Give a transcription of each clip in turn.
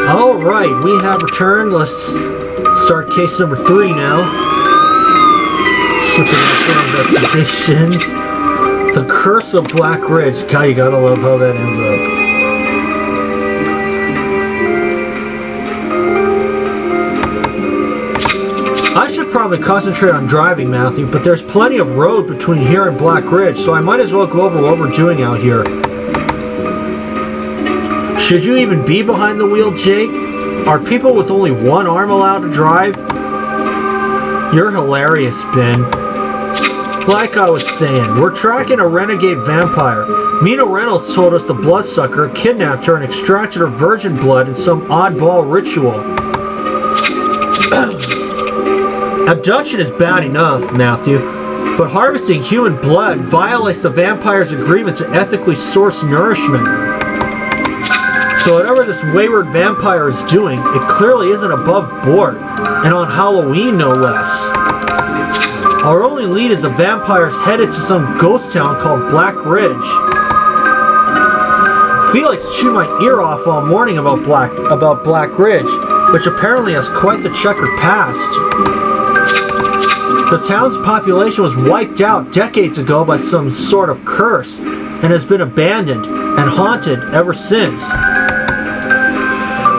Alright, we have returned. Let's start case number 3 now. Supernatural investigations. The Curse of Black Ridge. God, you gotta love how that ends up. I should probably concentrate on driving, Matthew, but there's plenty of road between here and Black Ridge, so I might as well go over what we're doing out here. Should you even be behind the wheel, Jake? Are people with only one arm allowed to drive? You're hilarious, Ben. Like I was saying, we're tracking a renegade vampire. Mina Reynolds told us the bloodsucker kidnapped her and extracted her virgin blood in some oddball ritual. Abduction is bad enough, Matthew, but harvesting human blood violates the vampire's agreement to ethically source nourishment. So whatever this wayward vampire is doing, it clearly isn't above board, and on Halloween no less. Our only lead is the vampires headed to some ghost town called Black Ridge. Felix chewed my ear off all morning about Black Ridge, which apparently has quite the checkered past. The town's population was wiped out decades ago by some sort of curse, and has been abandoned and haunted ever since.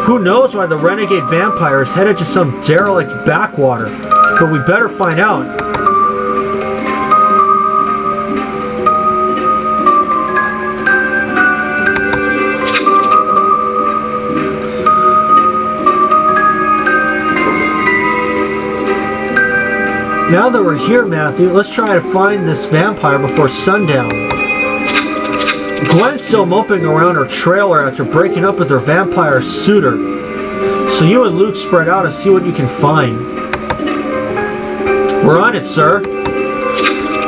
Who knows why the renegade vampire is headed to some derelict backwater, but we better find out. Now that we're here, Matthew, let's try to find this vampire before sundown. Gwen's still moping around her trailer after breaking up with her vampire suitor. So you and Luke spread out and see what you can find. We're on it, sir.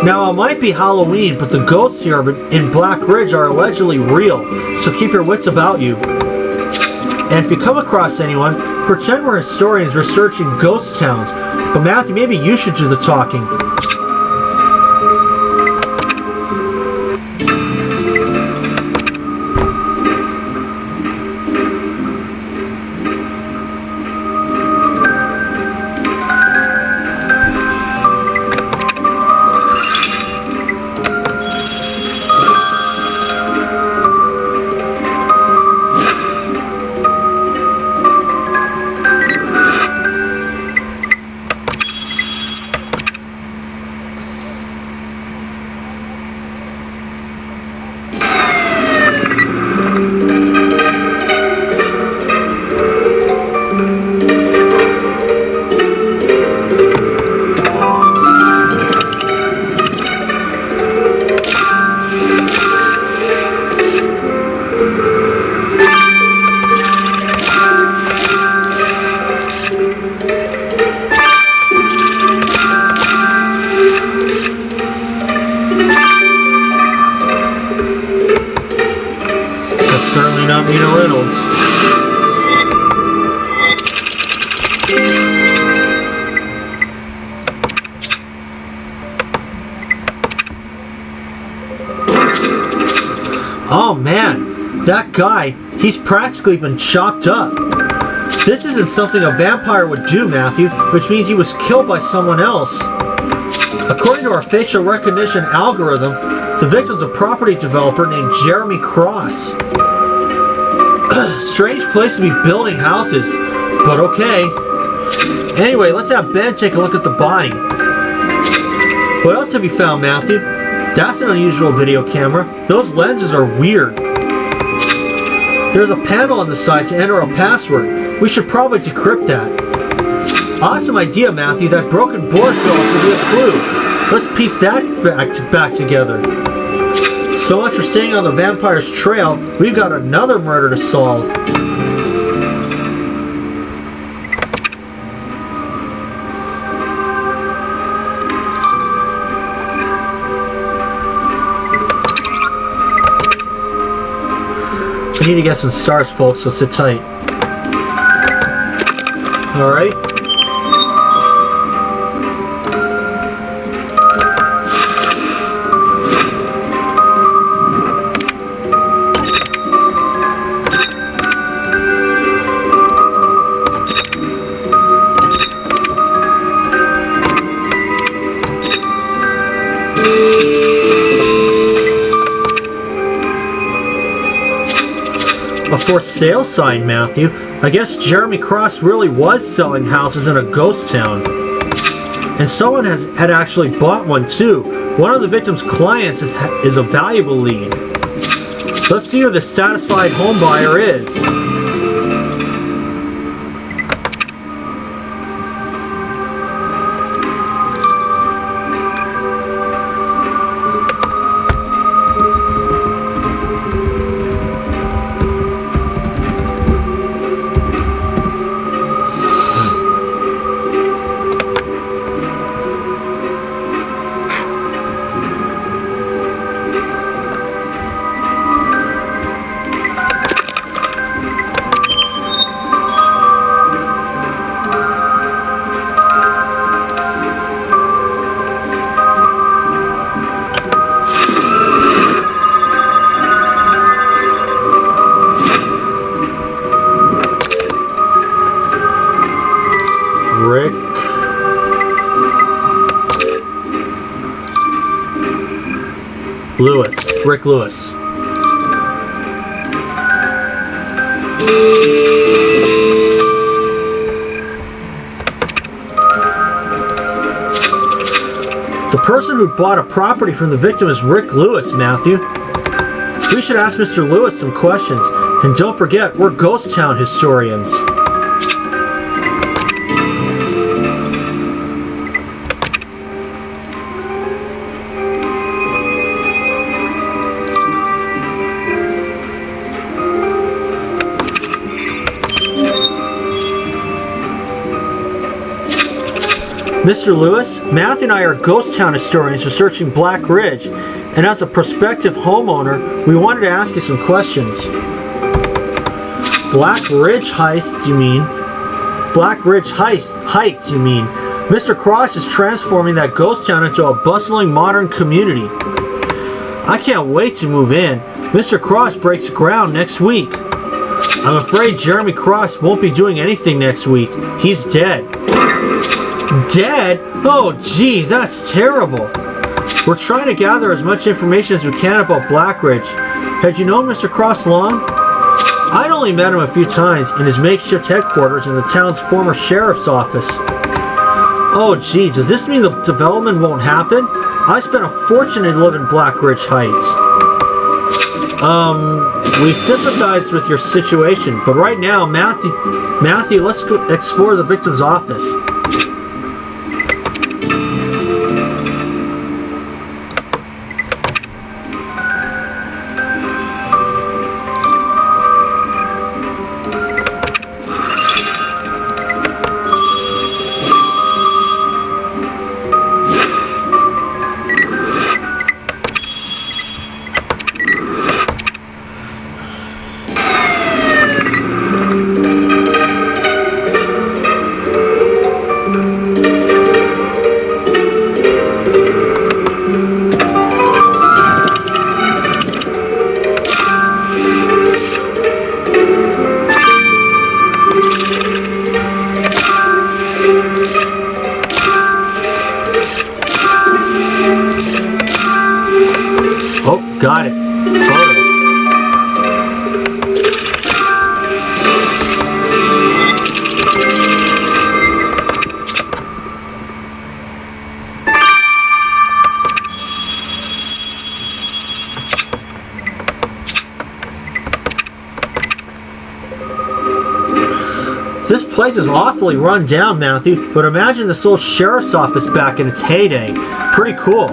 Now, it might be Halloween, but the ghosts here in Black Ridge are allegedly real, so keep your wits about you. And if you come across anyone, pretend we're historians researching ghost towns. But Matthew, maybe you should do the talking. Certainly not Mina Reynolds. Oh man, that guy, he's practically been chopped up. This isn't something a vampire would do, Matthew, which means he was killed by someone else. According to our facial recognition algorithm, the victim's a property developer named Jeremy Cross. Strange place to be building houses, but okay. Anyway, let's have Ben take a look at the body. What else have you found, Matthew? That's an unusual video camera. Those lenses are weird. There's a panel on the side to enter a password. We should probably decrypt that. Awesome idea, Matthew. That broken board could also be a clue. Let's piece that back together. So much for staying on the vampire's trail. We've got another murder to solve. We need to get some stars, folks, so sit tight. Alright. a for sale sign, Matthew. I guess Jeremy Cross really was selling houses in a ghost town. And someone had actually bought one too. One of the victim's clients is a valuable lead. Let's see who the satisfied home buyer is. Rick Lewis. The person who bought a property from the victim is Rick Lewis, Matthew. We should ask Mr. Lewis some questions. And don't forget, we're ghost town historians. Mr. Lewis, Matthew and I are ghost town historians researching Black Ridge, and as a prospective homeowner, we wanted to ask you some questions. Black Ridge heists, you mean? Black Ridge heights, you mean? Mr. Cross is transforming that ghost town into a bustling modern community. I can't wait to move in. Mr. Cross breaks ground next week. I'm afraid Jeremy Cross won't be doing anything next week. He's dead. Dead? Oh gee, that's terrible. We're trying to gather as much information as we can about Black Ridge. Had you known Mr. Cross long? I'd only met him a few times in his makeshift headquarters in the town's former sheriff's office. Oh gee, does this mean the development won't happen? I spent a fortune to live in Black Ridge Heights. We sympathize with your situation, but right now, Matthew, let's go explore the victim's office. Got it. Photo. This place is awfully run down, Matthew, but imagine this old sheriff's office back in its heyday. Pretty cool.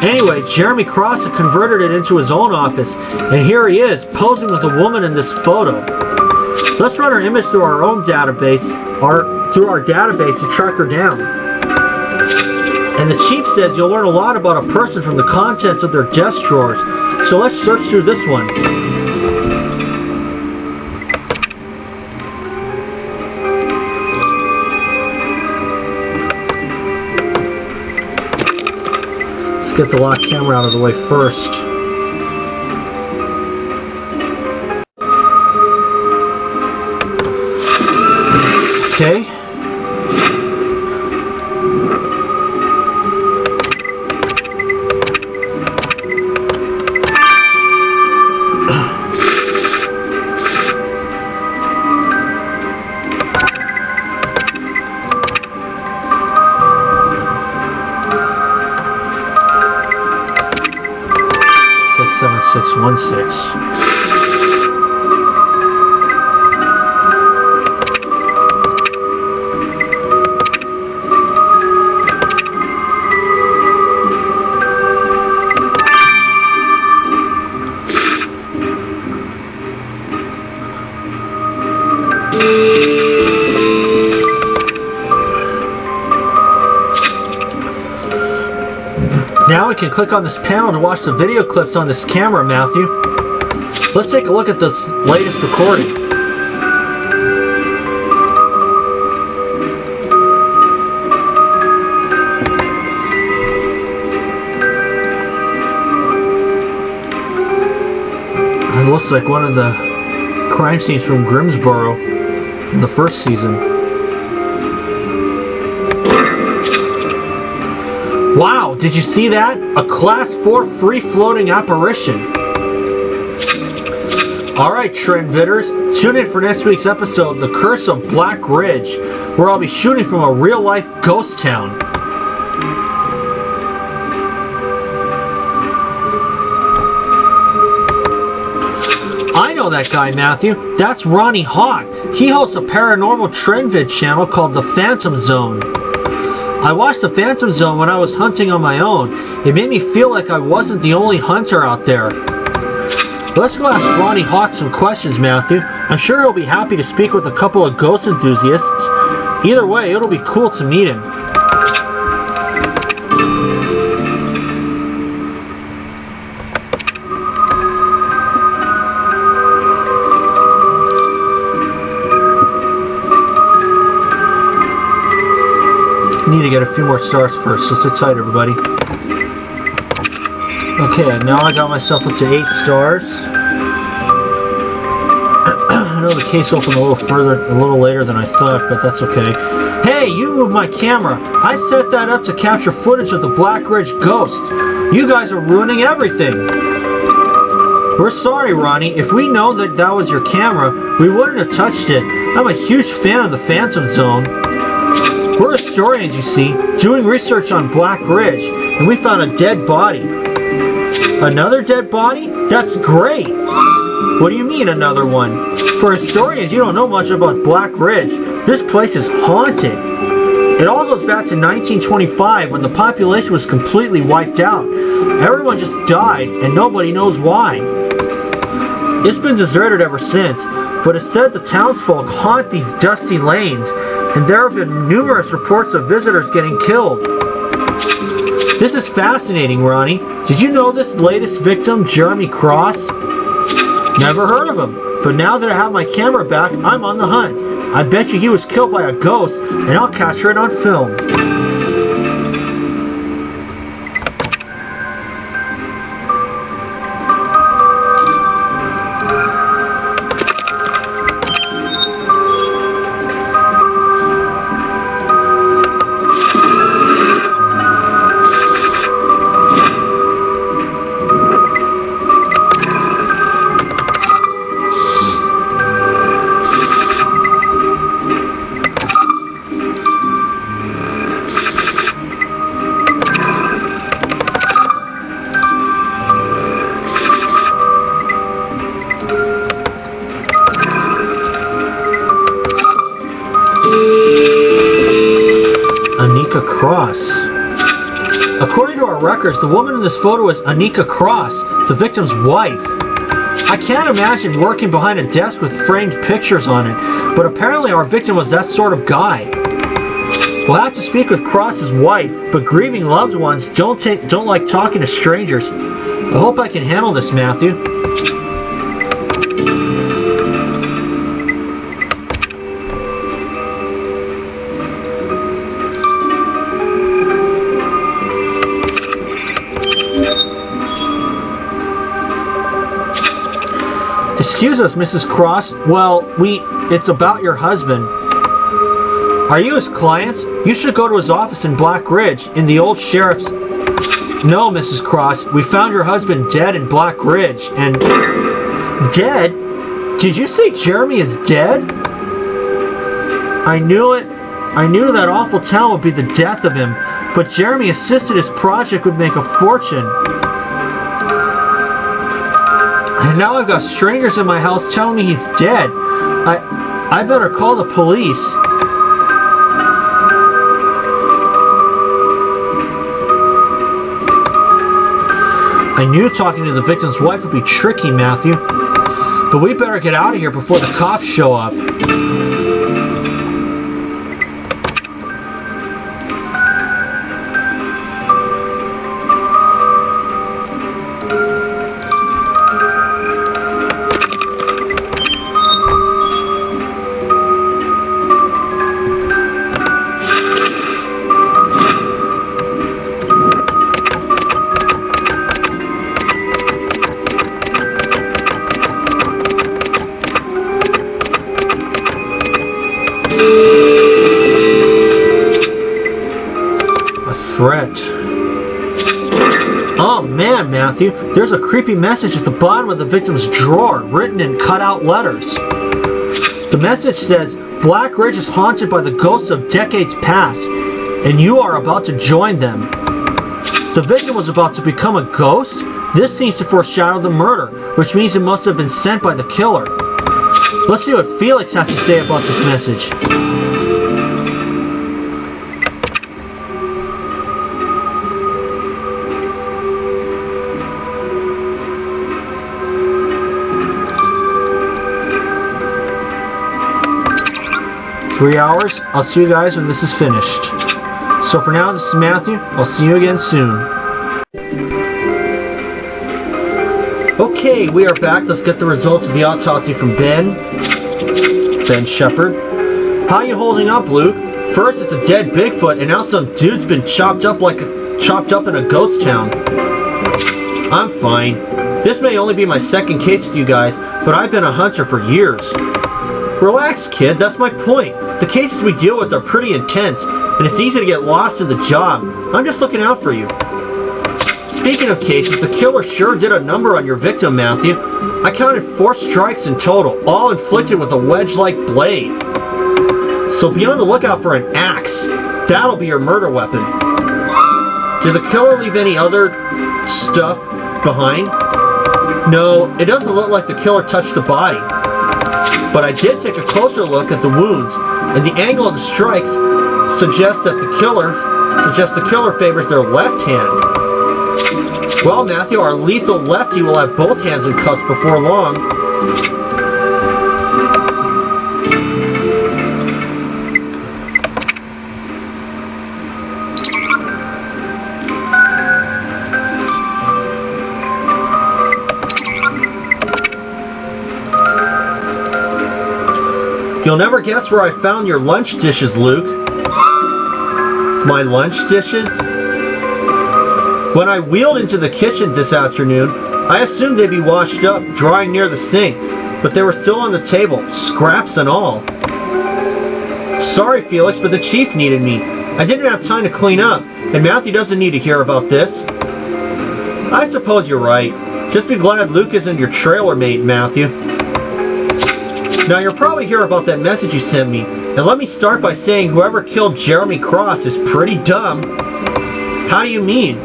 Anyway, Jeremy Cross had converted it into his own office, and here he is, posing with a woman in this photo. Let's run her image through our own database, to track her down. And the chief says you'll learn a lot about a person from the contents of their desk drawers, so let's search through this one. Get the lock camera out of the way first. Okay. 7616. Now we can click on this panel to watch the video clips on this camera, Matthew. Let's take a look at this latest recording. It looks like one of the crime scenes from Grimsboro in the first season. Wow, did you see that? A Class 4 free-floating apparition. Alright, Trendvitters, tune in for next week's episode, The Curse of Black Ridge, where I'll be shooting from a real-life ghost town. I know that guy, Matthew. That's Ronnie Hawk. He hosts a paranormal Trendvid channel called The Phantom Zone. I watched The Phantom Zone when I was hunting on my own. It made me feel like I wasn't the only hunter out there. Let's go ask Ronnie Hawk some questions, Matthew. I'm sure he'll be happy to speak with a couple of ghost enthusiasts. Either way, it'll be cool to meet him. Need to get a few more stars first, so sit tight, everybody. Okay, now I got myself up to 8 stars. I know the case opened a little later than I thought, but that's okay. Hey, you moved my camera. I set that up to capture footage of the Black Ridge ghost. You guys are ruining everything. We're sorry, Ronnie. If we know that that was your camera, we wouldn't have touched it. I'm a huge fan of the Phantom Zone. We're historians, you see, doing research on Black Ridge, and we found a dead body. Another dead body? That's great! What do you mean, another one? For historians, you don't know much about Black Ridge. This place is haunted. It all goes back to 1925 when the population was completely wiped out. Everyone just died, and nobody knows why. It's been deserted ever since, but it's said the townsfolk haunt these dusty lanes, and there have been numerous reports of visitors getting killed. This is fascinating, Ronnie. Did you know this latest victim, Jeremy Cross? Never heard of him, but now that I have my camera back, I'm on the hunt. I bet you he was killed by a ghost, and I'll capture it on film. Cross. According to our records, the woman in this photo is Anika Cross, the victim's wife. I can't imagine working behind a desk with framed pictures on it, but apparently our victim was that sort of guy. We'll have to speak with Cross's wife, but grieving loved ones don't like talking to strangers. I hope I can handle this, Matthew. Excuse us, Mrs. Cross. Well, it's about your husband. Are you his clients? You should go to his office in Black Ridge, in the old sheriff's... No, Mrs. Cross. We found your husband dead in Black Ridge, and... Dead? Did you say Jeremy is dead? I knew it. I knew that awful town would be the death of him, but Jeremy insisted his project would make a fortune. And now I've got strangers in my house telling me he's dead. I better call the police. I knew talking to the victim's wife would be tricky, Matthew. But we better get out of here before the cops show up. Threat. Oh man, Matthew, there's a creepy message at the bottom of the victim's drawer, written in cut-out letters. The message says, Black Ridge is haunted by the ghosts of decades past, and you are about to join them. The victim was about to become a ghost? This seems to foreshadow the murder, which means it must have been sent by the killer. Let's see what Felix has to say about this message. 3 hours. I'll see you guys when this is finished. So for now, this is Matthew. I'll see you again soon. Okay, we are back. Let's get the results of the autopsy from Ben Shepherd. How you holding up, Luke? First, it's a dead Bigfoot, and now some dude's been chopped up in a ghost town. I'm fine. This may only be my second case with you guys, but I've been a hunter for years. Relax, kid, that's my point. The cases we deal with are pretty intense, and it's easy to get lost in the job. I'm just looking out for you. Speaking of cases, the killer sure did a number on your victim, Matthew. I counted 4 strikes in total, all inflicted with a wedge-like blade. So be on the lookout for an axe. That'll be your murder weapon. Did the killer leave any other stuff behind? No, it doesn't look like the killer touched the body. But I did take a closer look at the wounds, and the angle of the strikes suggests the killer favors their left hand. Well, Matthew, our lethal lefty will have both hands in cuffs before long. You'll never guess where I found your lunch dishes, Luke. My lunch dishes? When I wheeled into the kitchen this afternoon, I assumed they'd be washed up, drying near the sink, but they were still on the table, scraps and all. Sorry, Felix, but the chief needed me. I didn't have time to clean up, and Matthew doesn't need to hear about this. I suppose you're right. Just be glad Luke isn't your trailer mate, Matthew. Now, you'll probably hear about that message you sent me, and let me start by saying whoever killed Jeremy Cross is pretty dumb. How do you mean?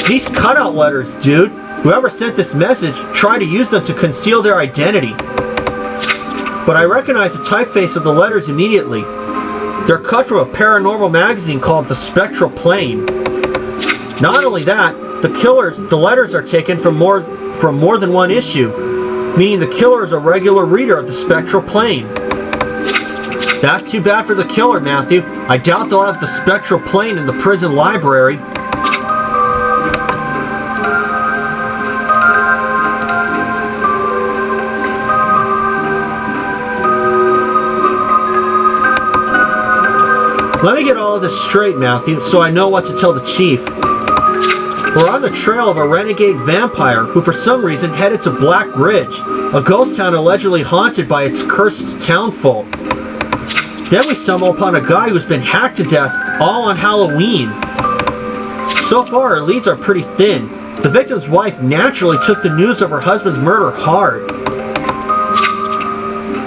These cutout letters, dude. Whoever sent this message tried to use them to conceal their identity. But I recognize the typeface of the letters immediately. They're cut from a paranormal magazine called The Spectral Plane. Not only that, the letters are taken from more than one issue, meaning the killer is a regular reader of The Spectral Plane. That's too bad for the killer, Matthew. I doubt they'll have The Spectral Plane in the prison library. Let me get all of this straight, Matthew, so I know what to tell the chief. We're on the trail of a renegade vampire who for some reason headed to Black Ridge, a ghost town allegedly haunted by its cursed townfolk. Then we stumble upon a guy who's been hacked to death all on Halloween. So far, our leads are pretty thin. The victim's wife naturally took the news of her husband's murder hard.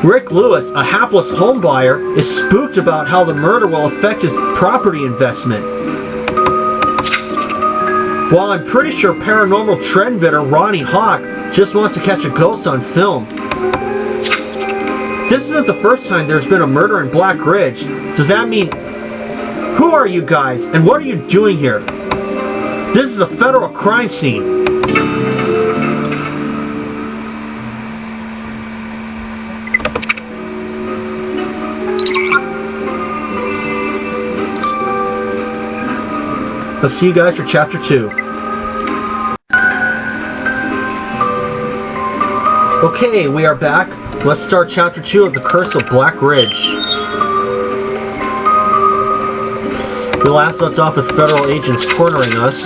Rick Lewis, a hapless homebuyer, is spooked about how the murder will affect his property investment. While I'm pretty sure paranormal trendsetter Ronnie Hawk just wants to catch a ghost on film. This isn't the first time there's been a murder in Black Ridge. Does that mean... Who are you guys, and what are you doing here? This is a federal crime scene. I'll see you guys for Chapter 2. Okay, we are back. Let's start Chapter 2 of The Curse of Black Ridge. We last left off with federal agents cornering us.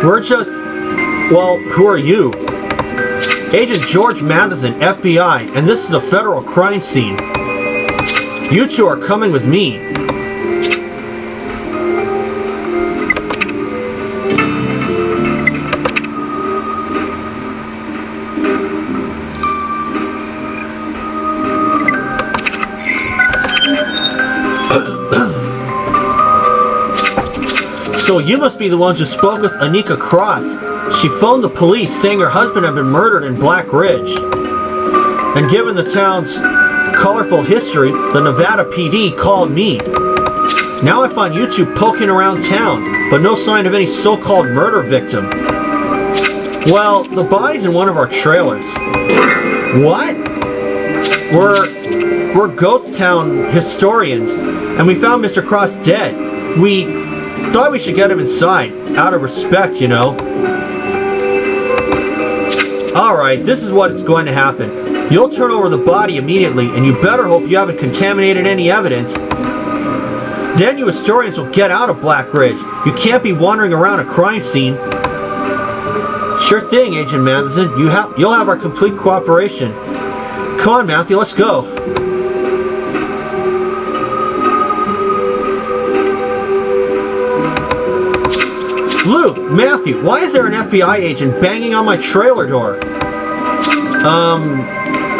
We're just... Well, who are you? Agent George Matheson, FBI, and this is a federal crime scene. You two are coming with me. So you must be the ones who spoke with Anika Cross. She phoned the police saying her husband had been murdered in Black Ridge. And given the town's colorful history, the Nevada PD called me. Now I find you two poking around town, but no sign of any so-called murder victim. Well, the body's in one of our trailers. What? We're ghost town historians, and we found Mr. Cross dead. We thought we should get him inside, out of respect, you know. Alright, this is what is going to happen. You'll turn over the body immediately, and you better hope you haven't contaminated any evidence. Then you historians will get out of Black Ridge. You can't be wandering around a crime scene. Sure thing, Agent Matheson. You'll have our complete cooperation. Come on, Matthew, let's go. Luke, Matthew, why is there an FBI agent banging on my trailer door?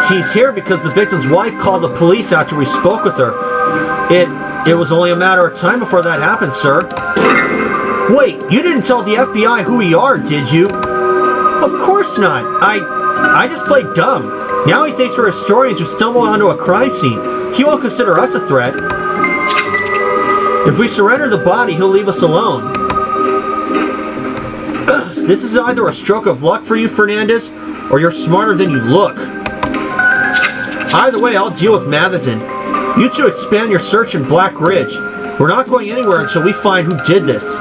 He's here because the victim's wife called the police after we spoke with her. It was only a matter of time before that happened, sir. Wait, you didn't tell the FBI who we are, did you? Of course not. I just played dumb. Now he thinks we're historians who stumble onto a crime scene. He won't consider us a threat. If we surrender the body, he'll leave us alone. This is either a stroke of luck for you, Fernandez, or you're smarter than you look. Either way, I'll deal with Matheson. You two expand your search in Black Ridge. We're not going anywhere until we find who did this.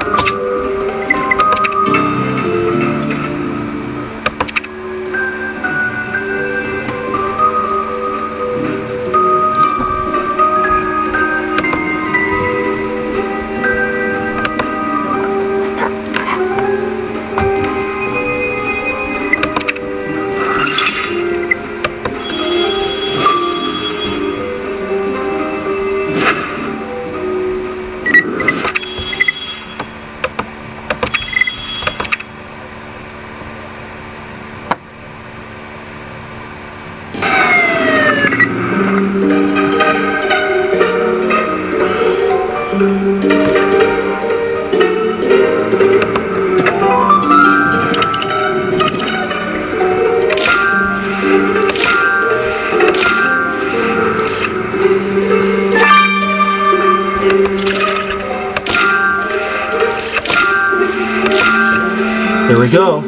There we go.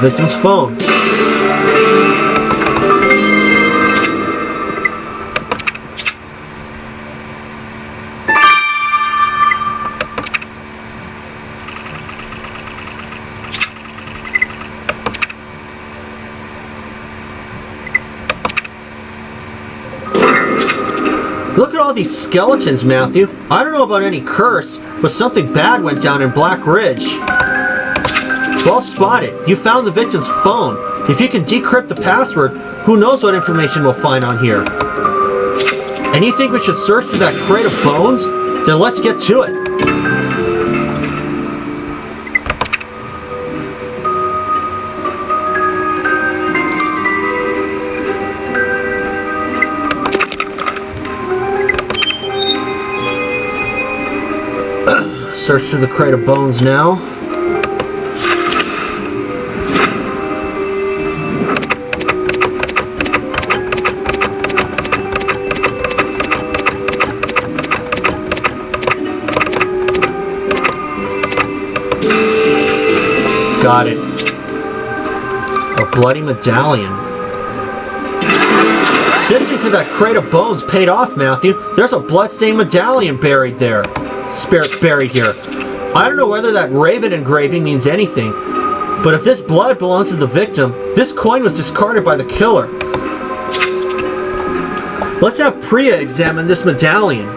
Victim's phone. Look at all these skeletons, Matthew. I don't know about any curse, but something bad went down in Black Ridge. Well spotted. You found the victim's phone. If you can decrypt the password, who knows what information we'll find on here. And you think we should search through that crate of bones? Then let's get to it. search through the crate of bones now. Got it. A bloody medallion. Sifting through that crate of bones paid off, Matthew. There's a bloodstained medallion buried there. Buried here. I don't know whether that raven engraving means anything, but if this blood belongs to the victim, this coin was discarded by the killer. Let's have Priya examine this medallion.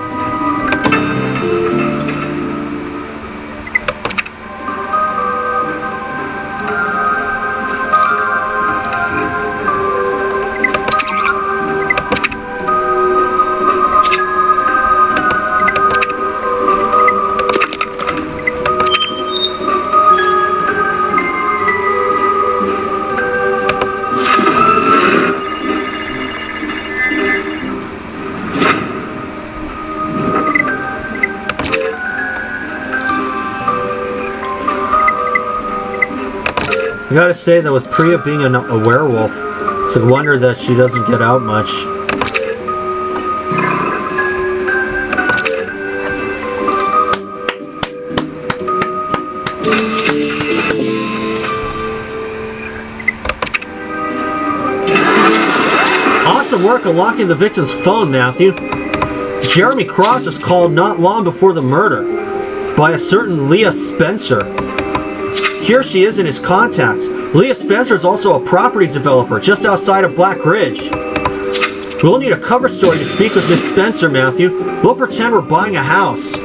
I gotta say that with Priya being a werewolf, it's a wonder that she doesn't get out much. Awesome work unlocking the victim's phone, Matthew. Jeremy Cross was called not long before the murder by a certain Leah Spencer. Here she is in his contacts. Leah Spencer is also a property developer just outside of Black Ridge. We'll need a cover story to speak with Miss Spencer, Matthew. We'll pretend we're buying a house.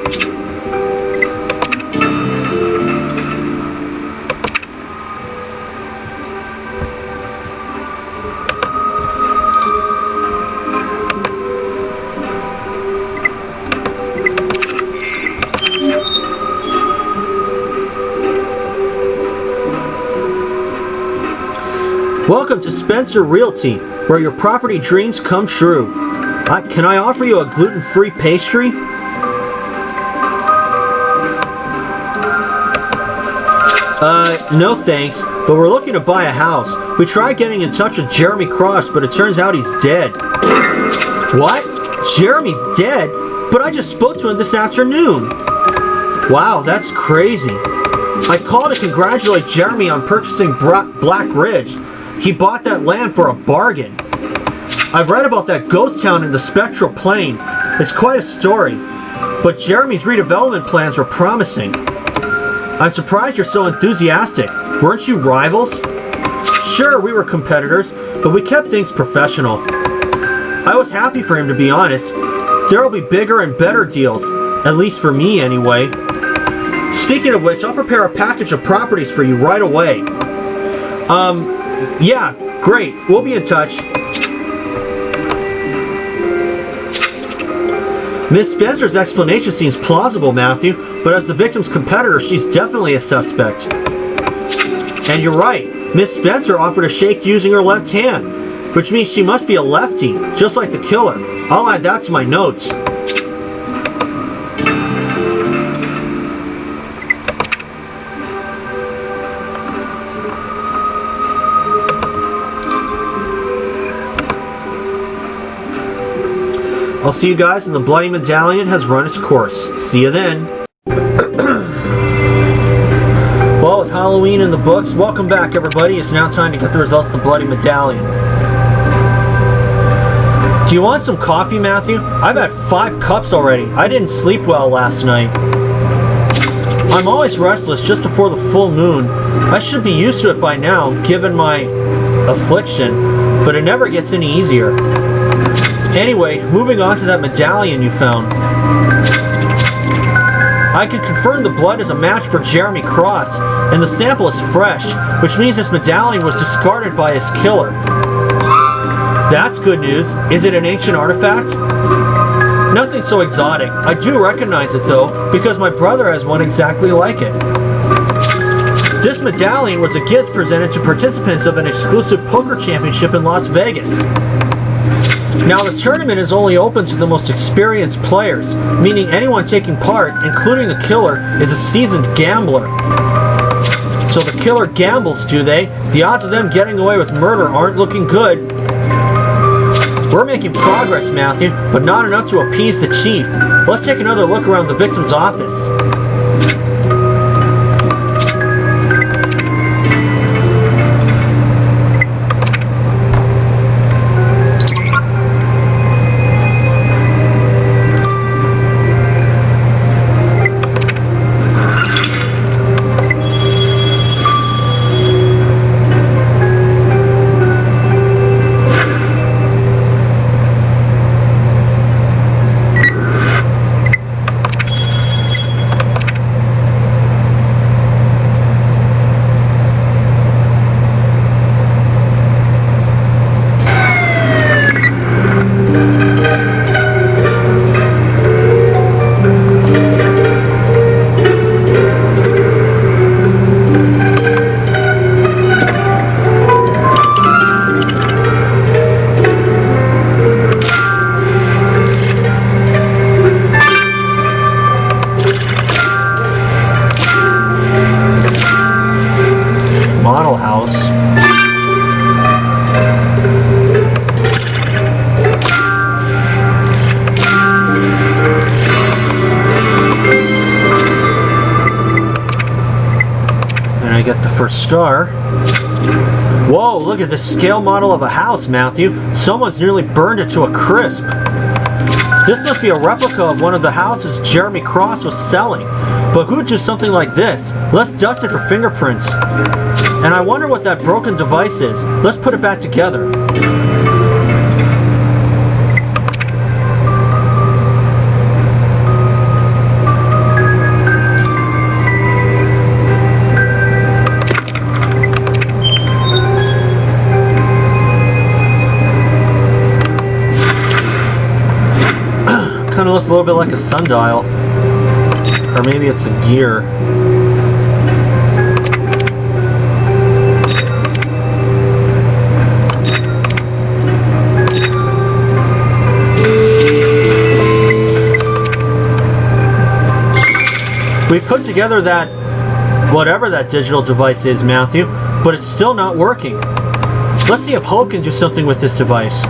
Welcome to Spencer Realty, where your property dreams come true. Can I offer you a gluten-free pastry? No thanks, but we're looking to buy a house. We tried getting in touch with Jeremy Cross, but it turns out he's dead. What? Jeremy's dead? But I just spoke to him this afternoon. Wow, that's crazy. I called to congratulate Jeremy on purchasing Black Ridge. He bought that land for a bargain. I've read about that ghost town in the Spectral Plane. It's quite a story. But Jeremy's redevelopment plans were promising. I'm surprised you're so enthusiastic. Weren't you rivals? Sure, we were competitors, but we kept things professional. I was happy for him, to be honest. There'll be bigger and better deals. At least for me, anyway. Speaking of which, I'll prepare a package of properties for you right away. Yeah, great. We'll be in touch. Miss Spencer's explanation seems plausible, Matthew, but as the victim's competitor, she's definitely a suspect. And you're right. Miss Spencer offered to shake using her left hand, which means she must be a lefty, just like the killer. I'll add that to my notes. I'll see you guys when the Bloody Medallion has run its course. See you then. Well, with Halloween in the books, welcome back everybody. It's now time to get the results of the Bloody Medallion. Do you want some coffee, Matthew? I've had 5 cups already. I didn't sleep well last night. I'm always restless just before the full moon. I should be used to it by now, given my affliction, but it never gets any easier. Anyway, moving on to that medallion you found. I can confirm the blood is a match for Jeremy Cross, and the sample is fresh, which means this medallion was discarded by his killer. That's good news. Is it an ancient artifact? Nothing so exotic. I do recognize it though, because my brother has one exactly like it. This medallion was a gift presented to participants of an exclusive poker championship in Las Vegas. Now the tournament is only open to the most experienced players, meaning anyone taking part, including the killer, is a seasoned gambler. So the killer gambles, do they? The odds of them getting away with murder aren't looking good. We're making progress, Matthew, but not enough to appease the chief. Let's take another look around the victim's office. Model house. And I get the first star. Whoa, look at this scale model of a house, Matthew. Someone's nearly burned it to a crisp. This must be a replica of one of the houses Jeremy Cross was selling. But who'd do something like this? Let's dust it for fingerprints. And I wonder what that broken device is. Let's put it back together. Kind of looks a little bit like a sundial. Or maybe it's a gear. We put together that, whatever that digital device is, Matthew, but it's still not working. Let's see if Hope can do something with this device.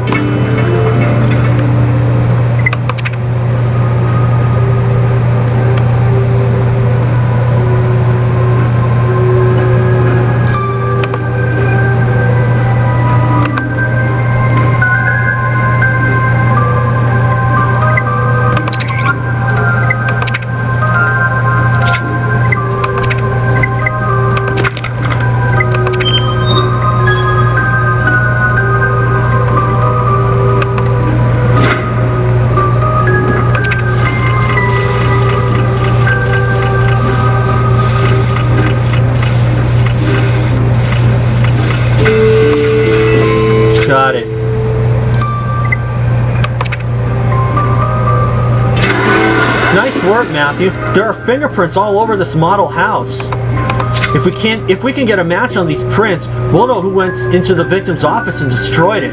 Got it. Nice work, Matthew. There are fingerprints all over this model house. If we can get a match on these prints, we'll know who went into the victim's office and destroyed it.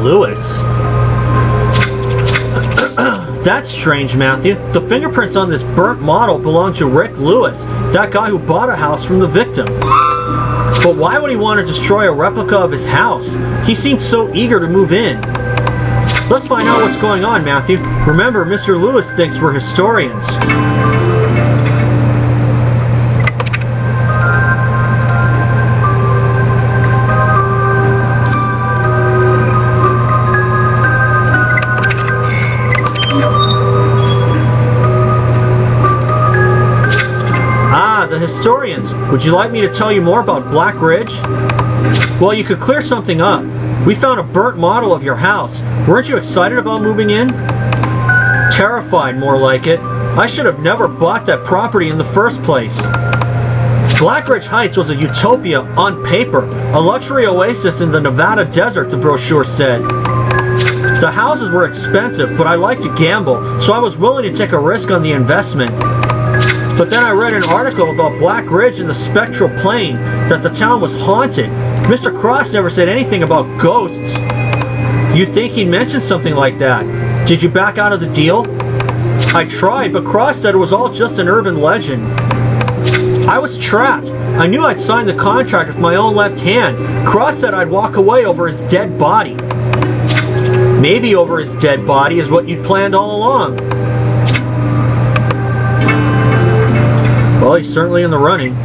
Lewis. That's strange, Matthew. The fingerprints on this burnt model belong to Rick Lewis, that guy who bought a house from the victim. But why would he want to destroy a replica of his house? He seemed so eager to move in. Let's find out what's going on, Matthew. Remember, Mr. Lewis thinks we're historians. the historians. Would you like me to tell you more about Black Ridge? Well, you could clear something up. We found a burnt model of your house. Weren't you excited about moving in? Terrified, more like it. I should have never bought that property in the first place. Black Ridge Heights was a utopia on paper, a luxury oasis in the Nevada desert, the brochure said. The houses were expensive, but I like to gamble, so I was willing to take a risk on the investment. But then I read an article about Black Ridge and the spectral plane, that the town was haunted. Mr. Cross never said anything about ghosts. You'd think he'd mention something like that. Did you back out of the deal? I tried, but Cross said it was all just an urban legend. I was trapped. I knew I'd signed the contract with my own left hand. Cross said I'd walk away over his dead body. Maybe over his dead body is what you'd planned all along. Well, he's certainly in the running.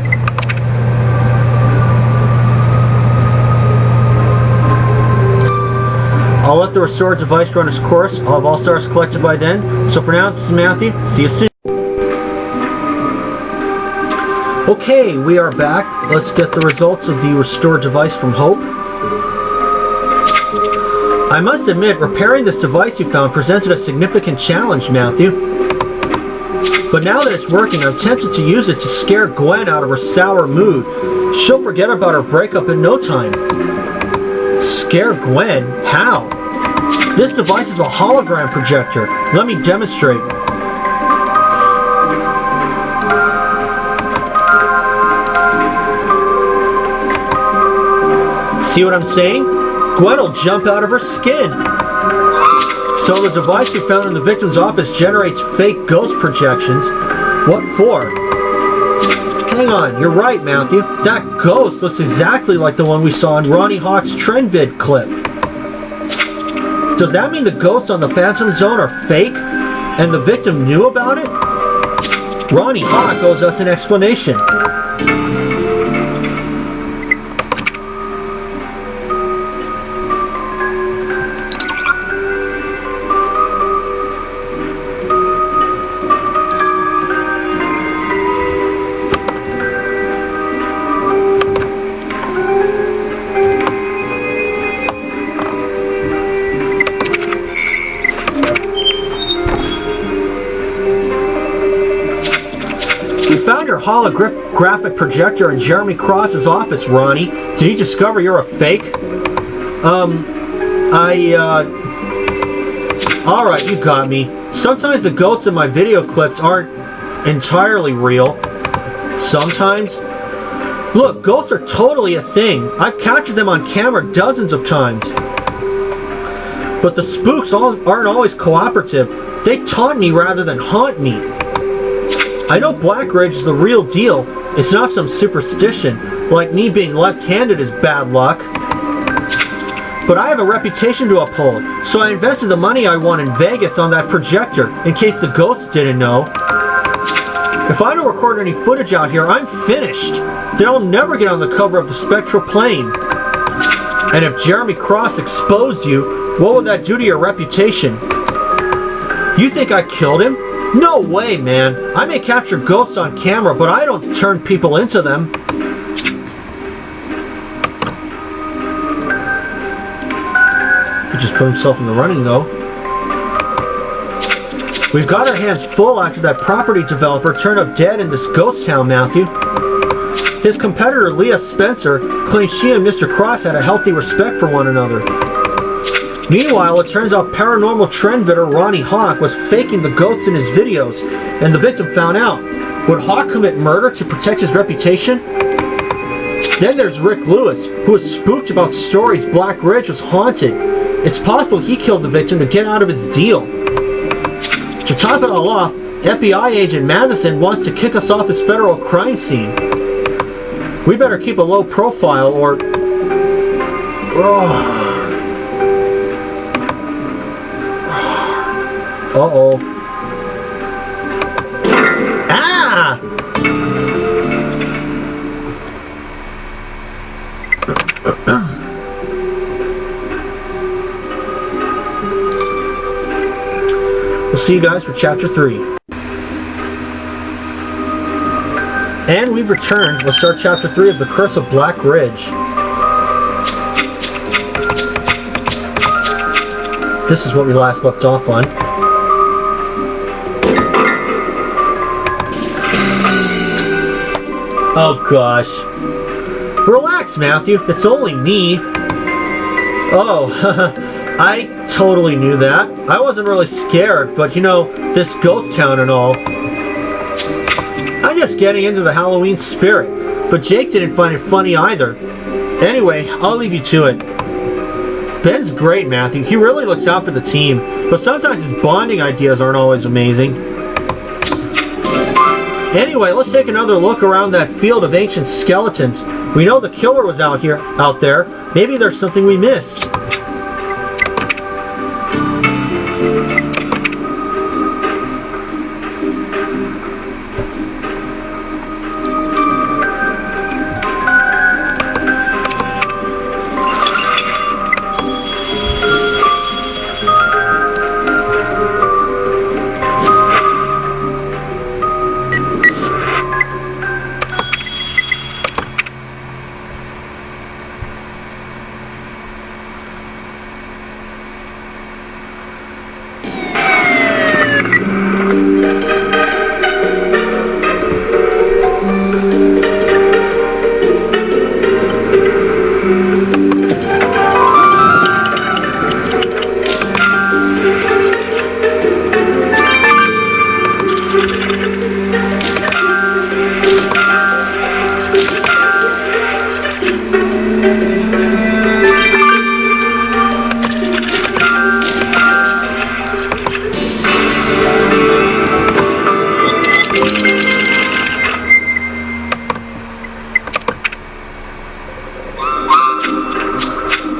I'll let the restored device run its course. I'll have all stars collected by then. So for now, this is Matthew. See you soon. Okay, we are back. Let's get the results of the restored device from Hope. I must admit, repairing this device you found presented a significant challenge, Matthew. But now that it's working, I'm tempted to use it to scare Gwen out of her sour mood. She'll forget about her breakup in no time. Scare Gwen? How? This device is a hologram projector. Let me demonstrate. See what I'm saying? Gwen will jump out of her skin. So the device we found in the victim's office generates fake ghost projections. What for? Hang on, you're right, Matthew. That ghost looks exactly like the one we saw in Ronnie Hawk's TrendVid clip. Does that mean the ghosts on the Phantom Zone are fake? And the victim knew about it? Ronnie Hawk owes us an explanation. Holographic projector in Jeremy Cross's office, Ronnie. Did he discover you're a fake? Alright, you got me. Sometimes the ghosts in my video clips aren't entirely real. Sometimes. Look, ghosts are totally a thing. I've captured them on camera dozens of times. But the spooks aren't always cooperative. They taunt me rather than haunt me. I know Black Ridge is the real deal. It's not some superstition, like me being left-handed is bad luck. But I have a reputation to uphold, so I invested the money I won in Vegas on that projector, in case the ghosts didn't know. If I don't record any footage out here, I'm finished. Then I'll never get on the cover of the Spectral Plane. And if Jeremy Cross exposed you, what would that do to your reputation? You think I killed him? No way, man. I may capture ghosts on camera, but I don't turn people into them. He just put himself in the running, though. We've got our hands full after that property developer turned up dead in this ghost town, Matthew. His competitor, Leah Spencer, claims she and Mr. Cross had a healthy respect for one another. Meanwhile, it turns out paranormal trendvidder Ronnie Hawk was faking the ghosts in his videos, and the victim found out. Would Hawk commit murder to protect his reputation? Then there's Rick Lewis, who was spooked about stories Black Ridge was haunted. It's possible he killed the victim to get out of his deal. To top it all off, FBI agent Madison wants to kick us off his federal crime scene. We better keep a low profile or... Uh-oh. Ah! We'll see you guys for Chapter 3. And we've returned. Let's start Chapter 3 of The Curse of Black Ridge. This is what we last left off on. Oh gosh. Relax, Matthew. It's only me. Oh, I totally knew that. I wasn't really scared, but you know, this ghost town and all. I'm just getting into the Halloween spirit, but Jake didn't find it funny either. Anyway, I'll leave you to it. Ben's great, Matthew. He really looks out for the team, but sometimes his bonding ideas aren't always amazing. Anyway, let's take another look around that field of ancient skeletons. We know the killer was out there. Maybe there's something we missed.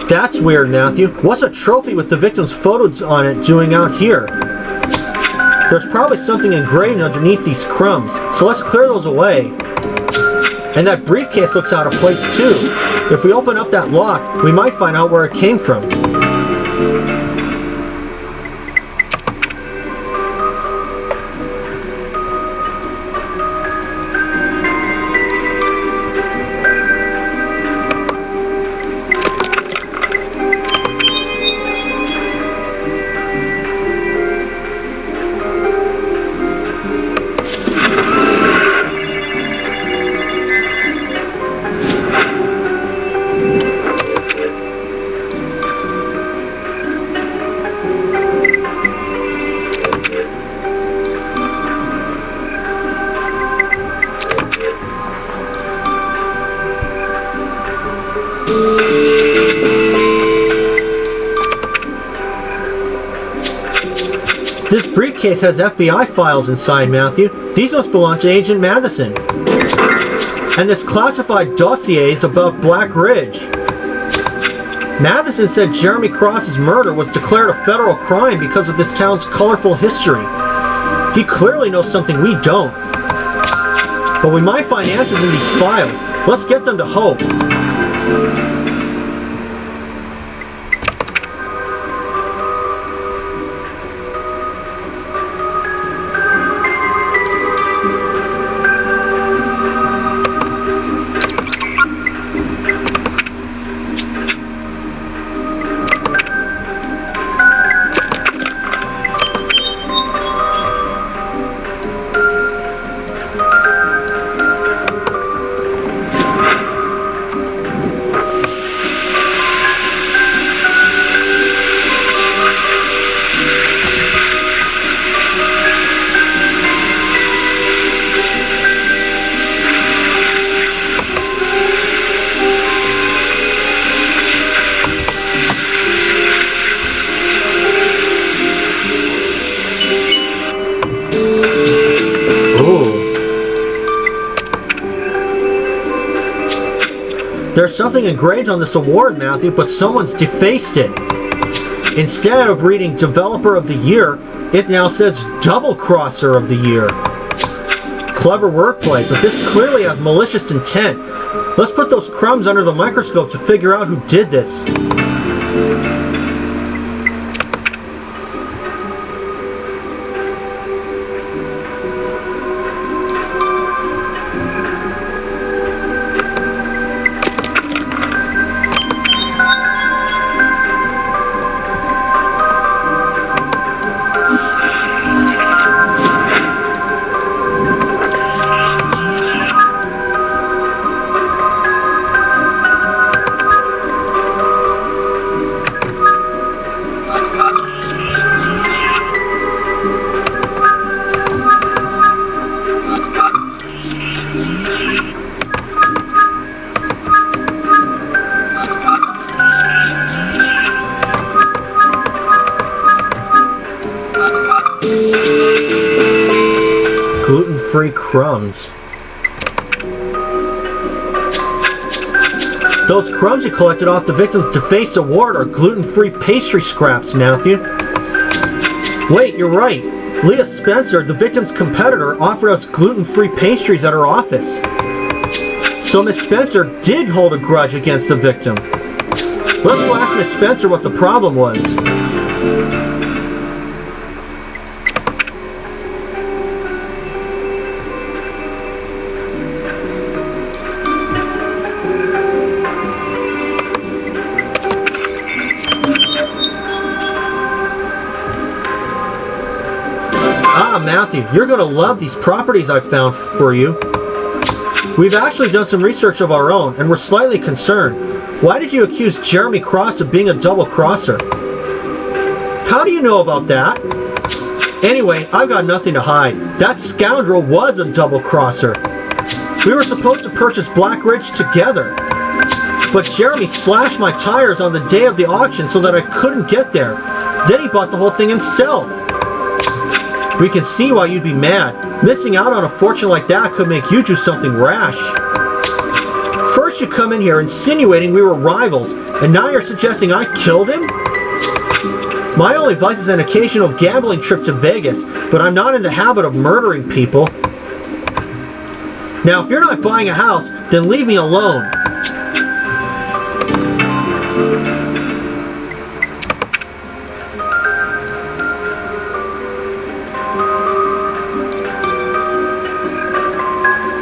That's weird, Matthew. What's a trophy with the victim's photos on it doing out here? There's probably something engraved underneath these crumbs, so let's clear those away. And that briefcase looks out of place too. If we open up that lock, we might find out where it came from. This briefcase has FBI files inside, Matthew. These must belong to Agent Madison. And this classified dossier is about Black Ridge. Madison said Jeremy Cross's murder was declared a federal crime because of this town's colorful history. He clearly knows something we don't. But we might find answers in these files. Let's get them to Hope. There's something engraved on this award, Matthew, but someone's defaced it. Instead of reading Developer of the Year, it now says Double Crosser of the Year. Clever wordplay, but this clearly has malicious intent. Let's put those crumbs under the microscope to figure out who did this. Gluten-free crumbs. Those crumbs you collected off the victim's defaced award are gluten-free pastry scraps, Matthew. Wait, you're right. Leah Spencer, the victim's competitor, offered us gluten-free pastries at her office. So Miss Spencer did hold a grudge against the victim. Let's go ask Miss Spencer what the problem was. Matthew, you're going to love these properties I found for you. We've actually done some research of our own, and we're slightly concerned. Why did you accuse Jeremy Cross of being a double-crosser? How do you know about that? Anyway, I've got nothing to hide. That scoundrel was a double-crosser. We were supposed to purchase Black Ridge together, but Jeremy slashed my tires on the day of the auction so that I couldn't get there. Then he bought the whole thing himself. We can see why you'd be mad. Missing out on a fortune like that could make you do something rash. First you come in here insinuating we were rivals, and now you're suggesting I killed him? My only vice is an occasional gambling trip to Vegas, but I'm not in the habit of murdering people. Now if you're not buying a house, then leave me alone.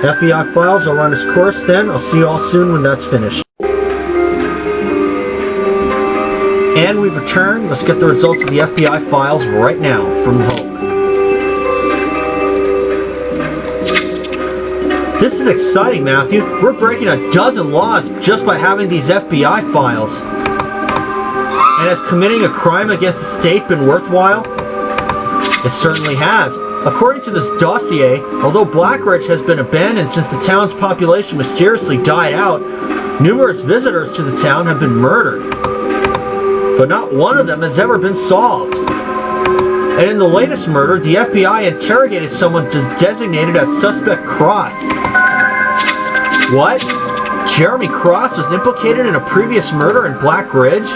FBI files will run its course then. I'll see you all soon when that's finished. And we've returned. Let's get the results of the FBI files right now from home. This is exciting, Matthew. We're breaking a dozen laws just by having these FBI files. And has committing a crime against the state been worthwhile? It certainly has. According to this dossier, although Black Ridge has been abandoned since the town's population mysteriously died out, numerous visitors to the town have been murdered. But not one of them has ever been solved. And in the latest murder, the FBI interrogated someone designated as Suspect Cross. What? Jeremy Cross was implicated in a previous murder in Black Ridge?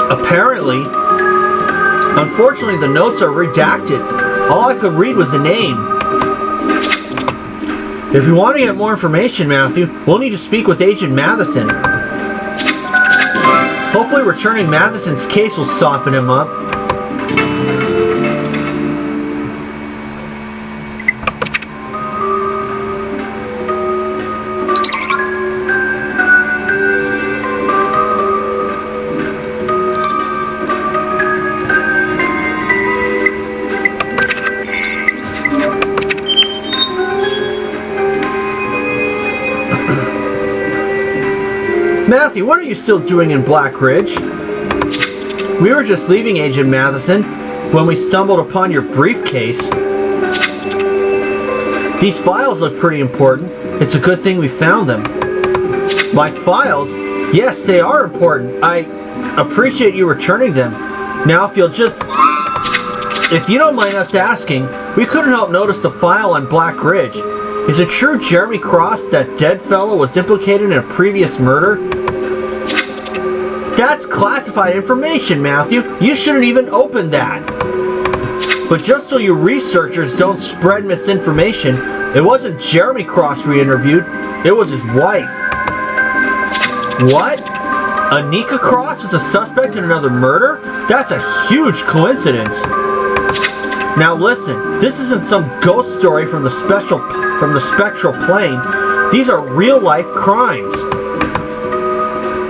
Apparently. Unfortunately, the notes are redacted. All I could read was the name. If you want to get more information, Matthew, we'll need to speak with Agent Matheson. Hopefully returning Matheson's case will soften him up. Matthew, what are you still doing in Black Ridge? We were just leaving, Agent Matheson, when we stumbled upon your briefcase. These files look pretty important. It's a good thing we found them. My files? Yes, they are important. I appreciate you returning them. Now, if you don't mind us asking, we couldn't help notice the file on Black Ridge. Is it true Jeremy Cross, that dead fellow, was implicated in a previous murder? That's classified information, Matthew. You shouldn't even open that. But just so you researchers don't spread misinformation, it wasn't Jeremy Cross we interviewed, it was his wife. What? Anika Cross was a suspect in another murder? That's a huge coincidence. Now listen, this isn't some ghost story from the spectral plane. These are real-life crimes.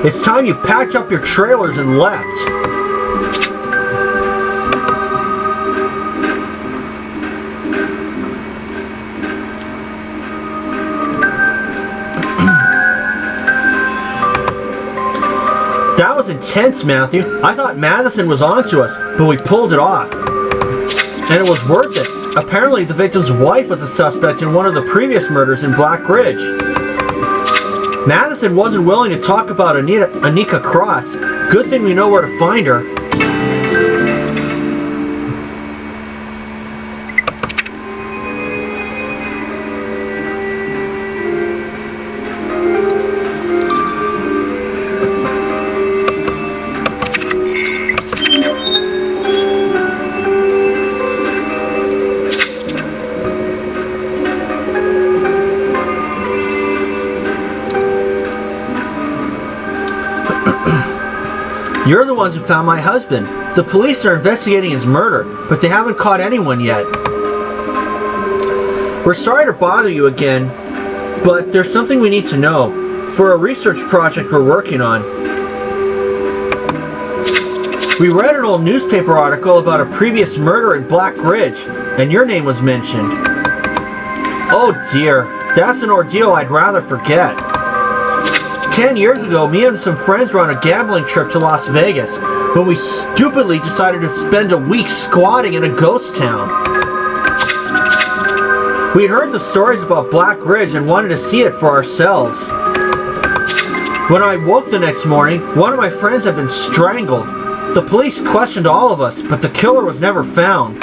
It's time you packed up your trailers and left. That was intense, Matthew. I thought Matheson was onto us, but we pulled it off. And it was worth it. Apparently, the victim's wife was a suspect in one of the previous murders in Black Ridge. Madison wasn't willing to talk about Anika Cross. Good thing we know where to find her. You're the ones who found my husband. The police are investigating his murder, but they haven't caught anyone yet. We're sorry to bother you again, but there's something we need to know for a research project we're working on. We read an old newspaper article about a previous murder in Black Ridge, and your name was mentioned. Oh dear, that's an ordeal I'd rather forget. 10 years ago, me and some friends were on a gambling trip to Las Vegas when we stupidly decided to spend a week squatting in a ghost town. We'd heard the stories about Black Ridge and wanted to see it for ourselves. When I woke the next morning, one of my friends had been strangled. The police questioned all of us, but the killer was never found.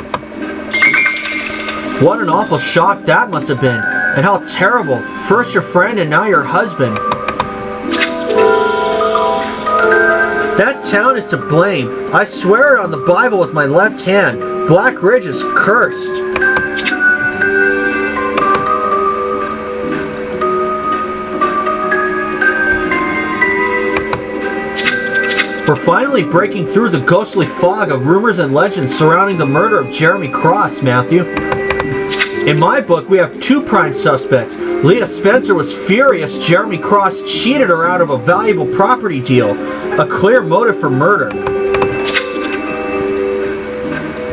What an awful shock that must have been, and how terrible. First your friend and now your husband. That town is to blame. I swear it on the Bible with my left hand. Black Ridge is cursed. We're finally breaking through the ghostly fog of rumors and legends surrounding the murder of Jeremy Cross, Matthew. In my book, we have two prime suspects. Leah Spencer was furious Jeremy Cross cheated her out of a valuable property deal. A clear motive for murder.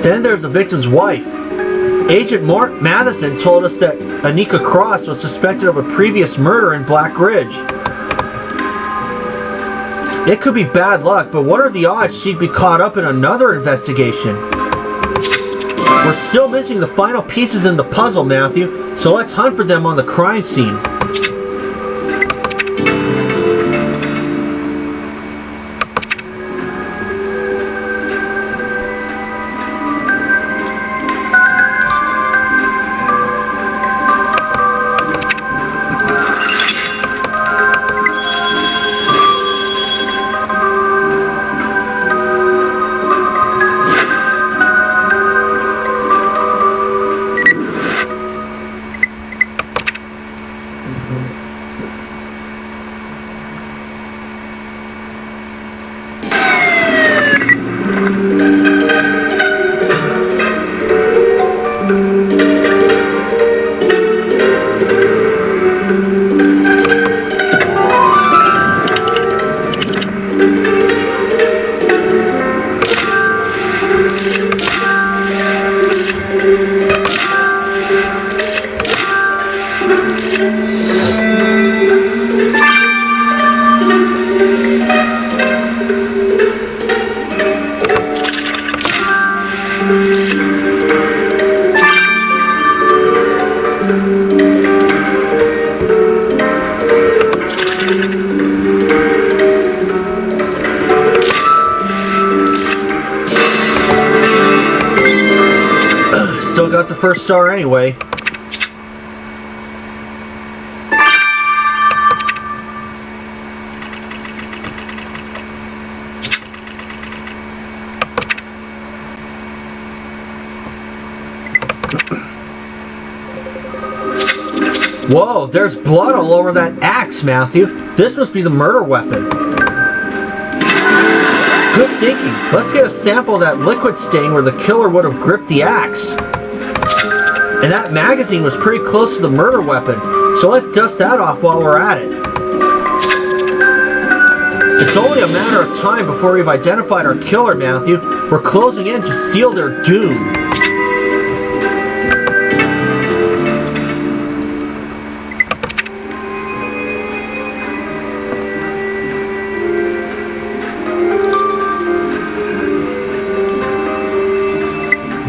Then there's the victim's wife. Agent Mark Matheson told us that Anika Cross was suspected of a previous murder in Black Ridge. It could be bad luck, but what are the odds she'd be caught up in another investigation? We're still missing the final pieces in the puzzle, Matthew, so let's hunt for them on the crime scene. Still got the first star anyway. Whoa, there's blood all over that axe, Matthew. This must be the murder weapon. Good thinking. Let's get a sample of that liquid stain where the killer would have gripped the axe. And that magazine was pretty close to the murder weapon, so let's dust that off while we're at it. It's only a matter of time before we've identified our killer, Matthew. We're closing in to seal their doom.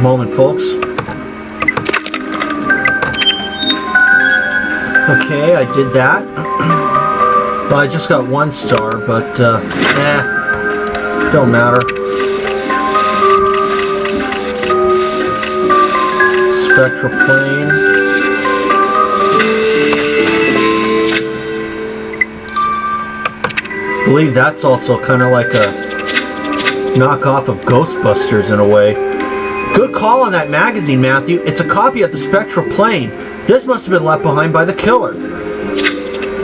Moment, folks. Okay, I did that. Well, I just got 1 star, but, don't matter. Spectral plane. I believe that's also kind of like a knockoff of Ghostbusters in a way. Good call on that magazine, Matthew. It's a copy of the Spectral Plane. This must have been left behind by the killer.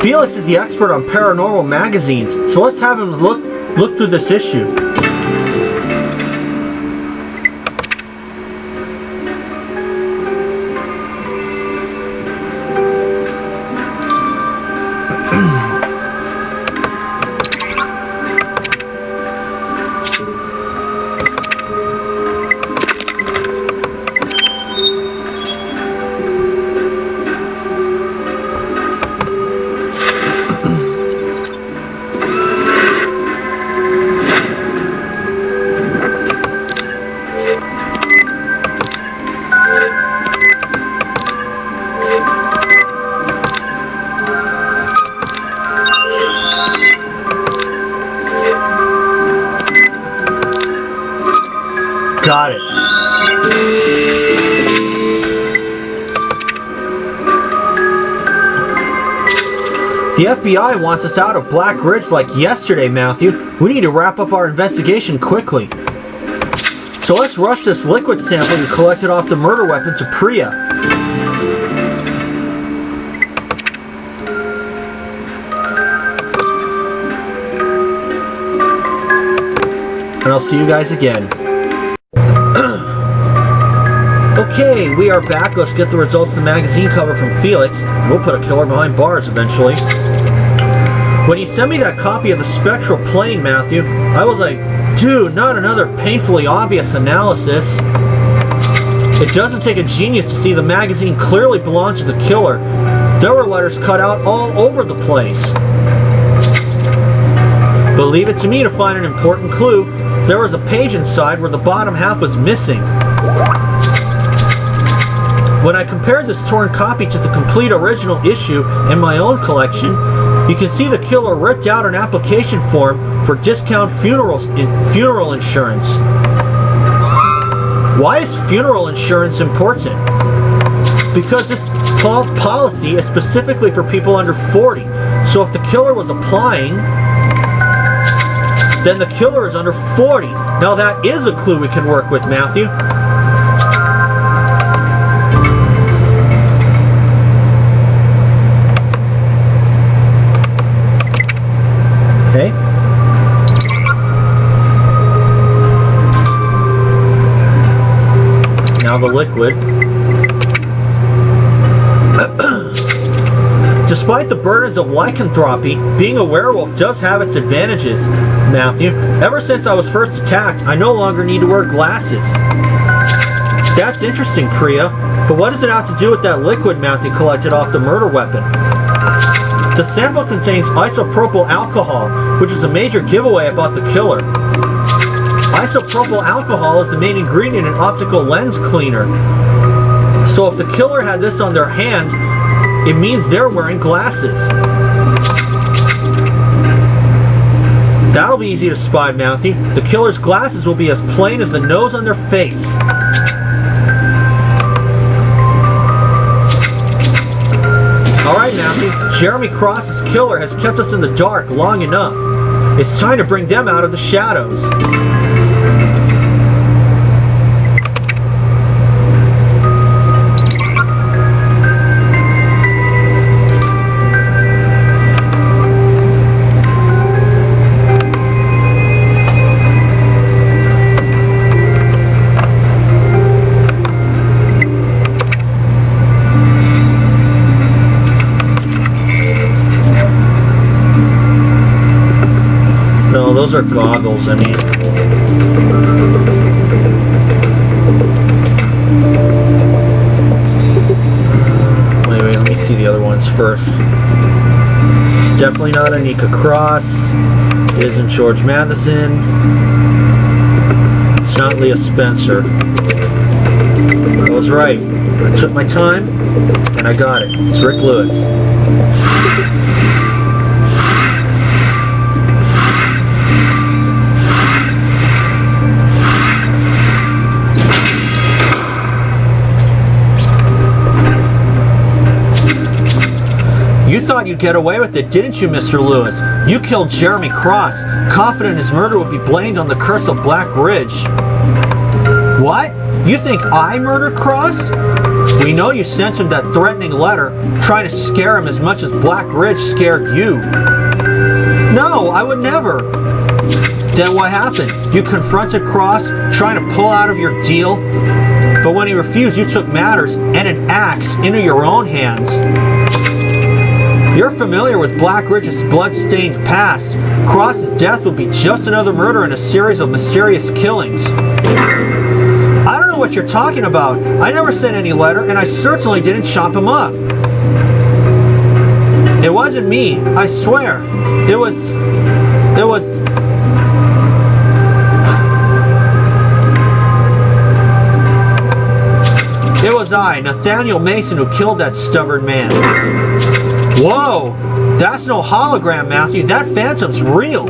Felix is the expert on paranormal magazines, so let's have him look through this issue. Got it. The FBI wants us out of Black Ridge like yesterday, Matthew. We need to wrap up our investigation quickly. So let's rush this liquid sample we collected off the murder weapon to Priya. And I'll see you guys again. Okay, we are back. Let's get the results of the magazine cover from Felix. We'll put a killer behind bars eventually. When you sent me that copy of the Spectral Plane, Matthew, I was like, dude, not another painfully obvious analysis. It doesn't take a genius to see the magazine clearly belonged to the killer. There were letters cut out all over the place. But leave it to me to find an important clue. There was a page inside where the bottom half was missing. When I compared this torn copy to the complete original issue in my own collection, you can see the killer ripped out an application form for discount funeral insurance. Why is funeral insurance important? Because this policy is specifically for people under 40. So if the killer was applying, then the killer is under 40. Now that is a clue we can work with, Matthew. Okay. Now the liquid. Despite the burdens of lycanthropy, being a werewolf does have its advantages, Matthew. Ever since I was first attacked, I no longer need to wear glasses. That's interesting, Priya. But what does it have to do with that liquid Matthew collected off the murder weapon? The sample contains isopropyl alcohol, which is a major giveaway about the killer. Isopropyl alcohol is the main ingredient in optical lens cleaner. So if the killer had this on their hands, it means they're wearing glasses. That'll be easy to spot, Matthew. The killer's glasses will be as plain as the nose on their face. Alright, Matthew. Jeremy Cross's killer has kept us in the dark long enough. It's time to bring them out of the shadows. Those are goggles, I mean. Wait, let me see the other ones first. It's definitely not Anika Cross. It isn't George Matheson. It's not Leah Spencer. I was right. I took my time, and I got it. It's Rick Lewis. thought you'd get away with it, didn't you, Mr. Lewis? You killed Jeremy Cross, confident his murder would be blamed on the curse of Black Ridge. What? You think I murdered Cross? We know you sent him that threatening letter, trying to scare him as much as Black Ridge scared you. No, I would never. Then what happened? You confronted Cross, trying to pull out of your deal, but when he refused, you took matters and an axe into your own hands. You're familiar with Black Ridge's blood-stained past. Cross's death would be just another murder in a series of mysterious killings. I don't know what you're talking about. I never sent any letter, and I certainly didn't chop him up. It wasn't me, I swear. It was... It was I, Nathaniel Mason, who killed that stubborn man. Whoa! That's no hologram, Matthew. That phantom's real.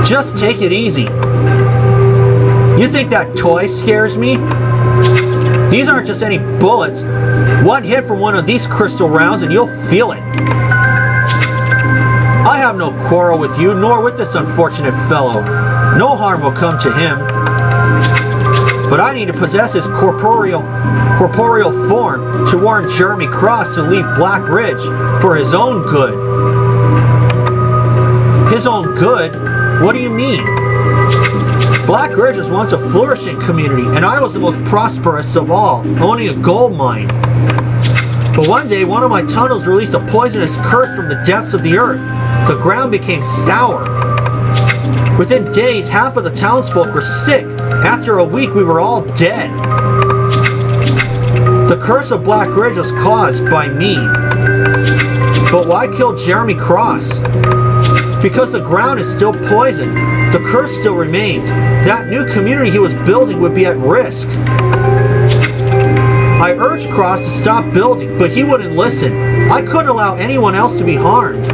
Just take it easy. You think that toy scares me? These aren't just any bullets. One hit from one of these crystal rounds and you'll feel it. I have no quarrel with you, nor with this unfortunate fellow. No harm will come to him. But I need to possess his corporeal form to warn Jeremy Cross to leave Black Ridge for his own good. His own good? What do you mean? Black Ridge was once a flourishing community, and I was the most prosperous of all, owning a gold mine. But one day, one of my tunnels released a poisonous curse from the depths of the earth. The ground became sour. Within days, half of the townsfolk were sick. After a week, we were all dead. The curse of Black Ridge was caused by me. But why kill Jeremy Cross? Because the ground is still poisoned. The curse still remains. That new community he was building would be at risk. I urged Cross to stop building, but he wouldn't listen. I couldn't allow anyone else to be harmed.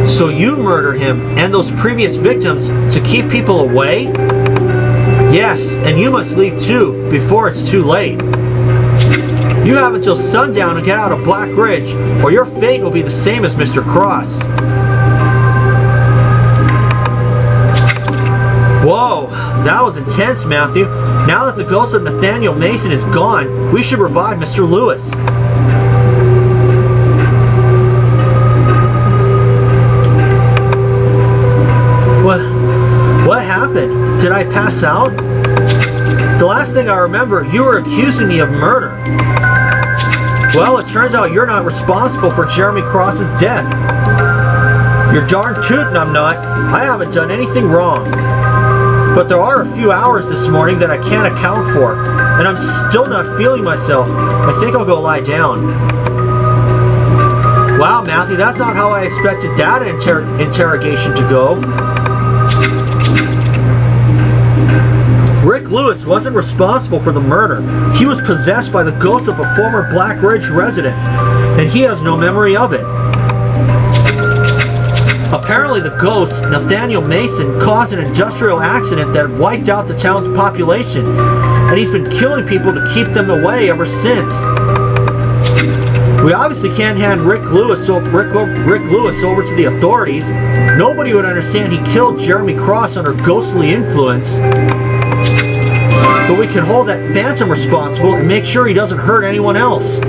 So you murdered him and those previous victims to keep people away? Yes, and you must leave too, before it's too late. You have until sundown to get out of Black Ridge, or your fate will be the same as Mr. Cross. Whoa, that was intense, Matthew. Now that the ghost of Nathaniel Mason is gone, we should revive Mr. Lewis. What happened? Did I pass out? The last thing I remember, you were accusing me of murder. Well, it turns out you're not responsible for Jeremy Cross's death. You're darn tootin' I'm not. I haven't done anything wrong. But there are a few hours this morning that I can't account for, and I'm still not feeling myself. I think I'll go lie down. Wow, Matthew, that's not how I expected that interrogation to go. Rick Lewis wasn't responsible for the murder. He was possessed by the ghost of a former Black Ridge resident, and he has no memory of it. Apparently the ghost, Nathaniel Mason, caused an industrial accident that wiped out the town's population, and he's been killing people to keep them away ever since. We obviously can't hand Rick Lewis over to the authorities. Nobody would understand he killed Jeremy Cross under ghostly influence. But we can hold that phantom responsible and make sure he doesn't hurt anyone else.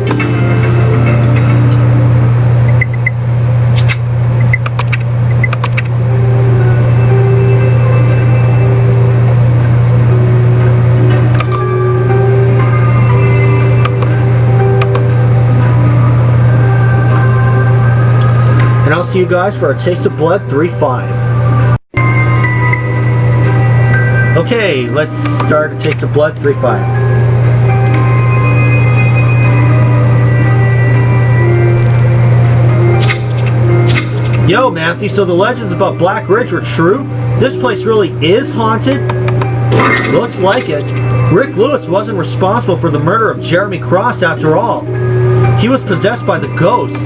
And I'll see you guys for A Taste of Blood 3-5. Okay, let's start A Taste of Blood 3-5. Yo, Matthew, so the legends about Black Ridge were true? This place really is haunted? Looks like it. Rick Lewis wasn't responsible for the murder of Jeremy Cross after all. He was possessed by the ghost.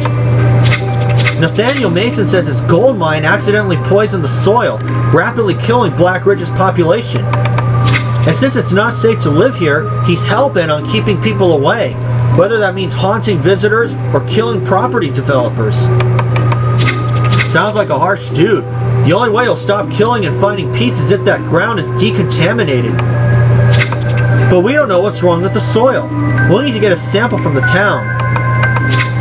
Nathaniel Mason says his gold mine accidentally poisoned the soil, rapidly killing Black Ridge's population. And since it's not safe to live here, he's hell-bent on keeping people away. whether that means haunting visitors or killing property developers. Sounds like a harsh dude. The only way he'll stop killing and finding peace is if that ground is decontaminated. But we don't know what's wrong with the soil. We'll need to get a sample from the town.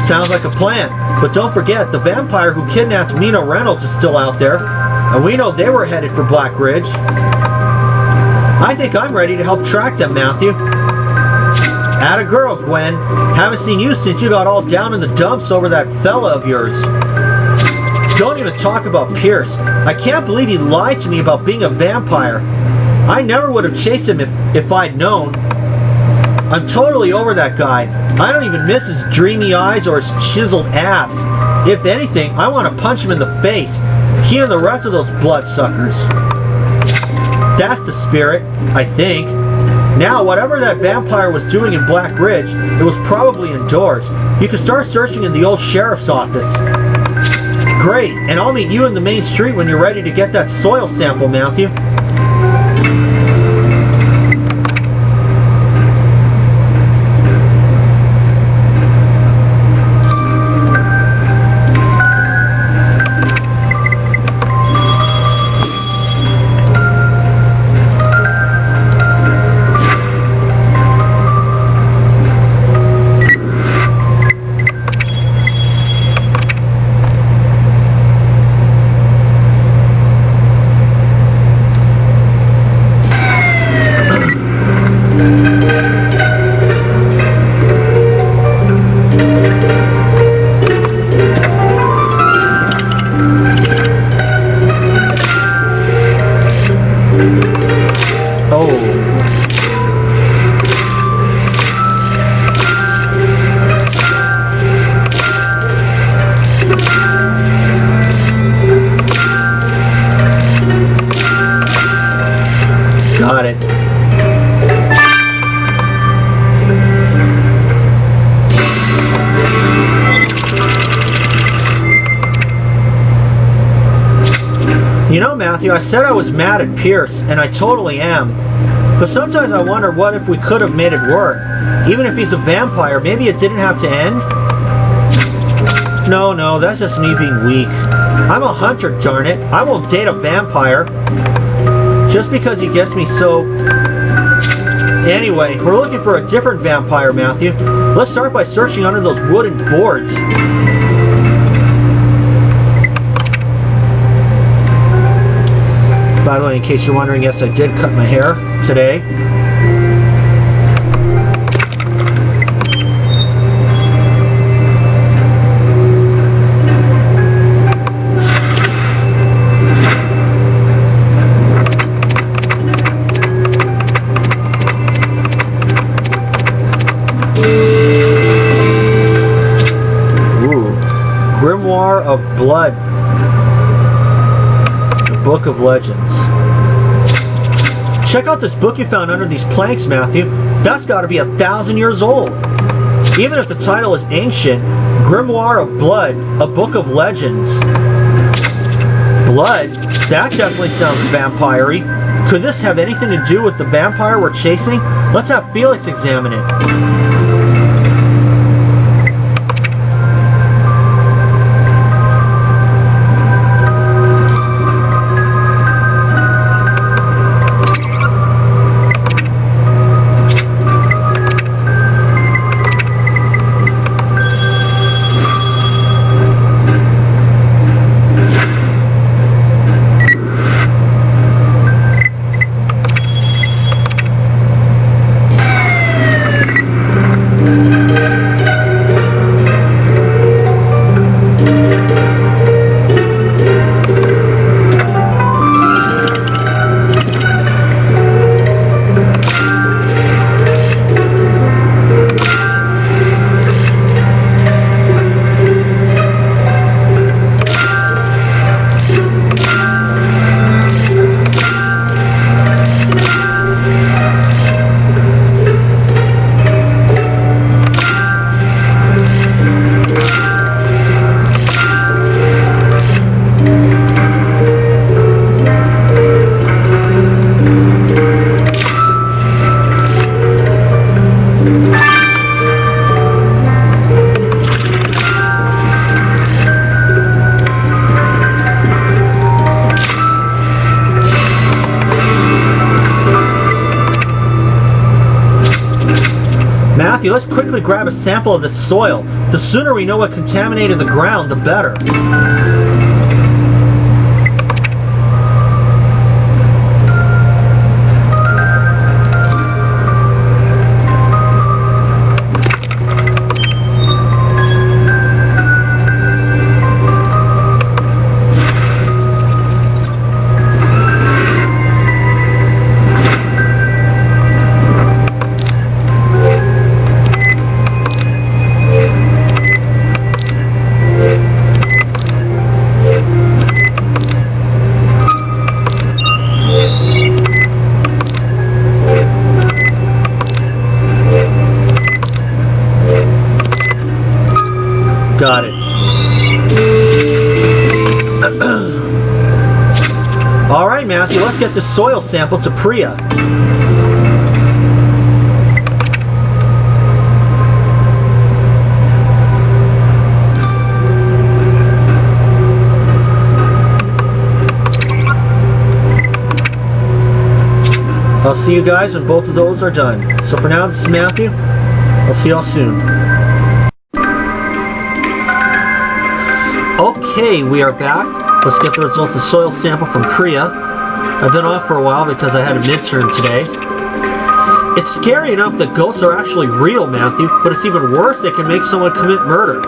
Sounds like a plan. But don't forget, the vampire who kidnapped Mina Reynolds is still out there. And we know they were headed for Black Ridge. I think I'm ready to help track them, Matthew. Atta girl, Gwen. Haven't seen you since you got all down in the dumps over that fella of yours. Don't even talk about Pierce. I can't believe he lied to me about being a vampire. I never would have chased him if I'd known. I'm totally over that guy. I don't even miss his dreamy eyes or his chiseled abs. If anything, I want to punch him in the face. He and the rest of those bloodsuckers. That's the spirit, I think. Now, whatever that vampire was doing in Black Ridge, it was probably indoors. You can start searching in the old sheriff's office. Great, and I'll meet you in the main street when you're ready to get that soil sample, Matthew. Got it. You know, Matthew, I said I was mad at Pierce, and I totally am. But sometimes I wonder what if we could have made it work. Even if he's a vampire, maybe it didn't have to end? No, that's just me being weak. I'm a hunter, darn it. I won't date a vampire. Just because he gets me so... Anyway, we're looking for a different vampire, Matthew. Let's start by searching under those wooden boards. By the way, in case you're wondering, yes, I did cut my hair today. Grimoire of Blood, the Book of Legends. Check out this book you found under these planks, Matthew. That's got to be 1,000 years old. Even if the title is ancient, Grimoire of Blood, a Book of Legends. Blood? That definitely sounds vampire-y. Could this have anything to do with the vampire we're chasing? Let's have Felix examine it. Matthew, let's quickly grab a sample of the soil. The sooner we know what contaminated the ground, the better. Got it. All right, Matthew, let's get the soil sample to Priya. I'll see you guys when both of those are done. So for now, this is Matthew. I'll see y'all soon. Okay, we are back. Let's get the results of the soil sample from Priya. I've been off for a while because I had a midterm today. It's scary enough that ghosts are actually real, Matthew, but it's even worse they can make someone commit murder.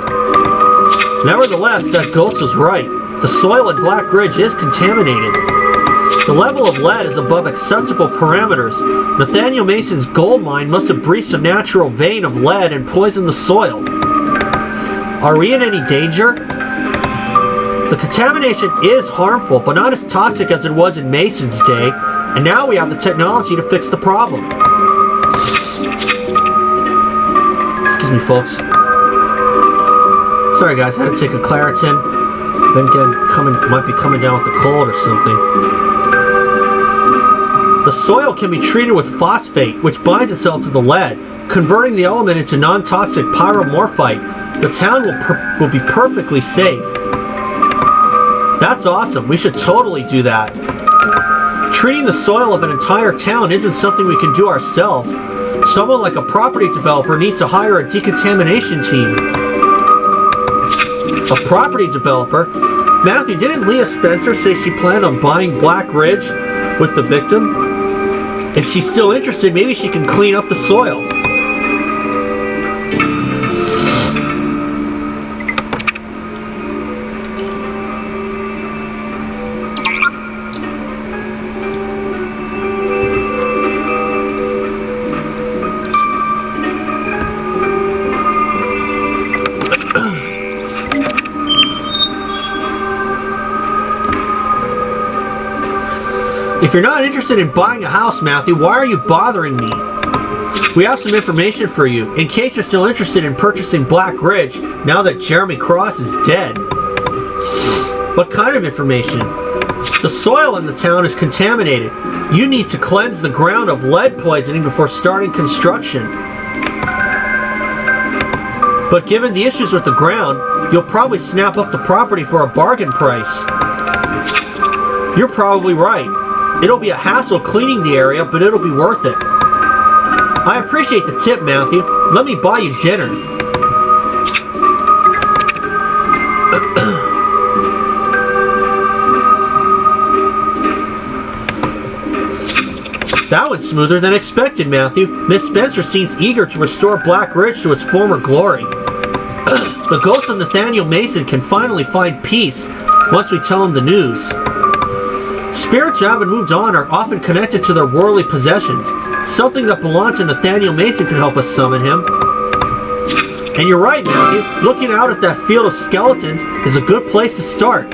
Nevertheless, that ghost was right. The soil in Black Ridge is contaminated. The level of lead is above acceptable parameters. Nathaniel Mason's gold mine must have breached a natural vein of lead and poisoned the soil. Are we in any danger? The contamination is harmful, but not as toxic as it was in Mason's day, and now we have the technology to fix the problem. Excuse me, folks. Sorry, guys, I had to take a Claritin. Might be coming down with a cold or something. The soil can be treated with phosphate, which binds itself to the lead, converting the element into non-toxic pyromorphite. The town will be perfectly safe. That's awesome. We should totally do that. Treating the soil of an entire town isn't something we can do ourselves. Someone like a property developer needs to hire a decontamination team. A property developer? Matthew, didn't Leah Spencer say she planned on buying Black Ridge with the victim? If she's still interested, maybe she can clean up the soil. If you're not interested in buying a house, Matthew, why are you bothering me? We have some information for you, in case you're still interested in purchasing Black Ridge now that Jeremy Cross is dead. What kind of information? The soil in the town is contaminated. You need to cleanse the ground of lead poisoning before starting construction. But given the issues with the ground, you'll probably snap up the property for a bargain price. You're probably right. It'll be a hassle cleaning the area, but it'll be worth it. I appreciate the tip, Matthew. Let me buy you dinner. That went smoother than expected, Matthew. Miss Spencer seems eager to restore Black Ridge to its former glory. The ghost of Nathaniel Mason can finally find peace once we tell him the news. Spirits who haven't moved on are often connected to their worldly possessions. Something that belonged to Nathaniel Mason can help us summon him. And you're right, Matthew. Looking out at that field of skeletons is a good place to start.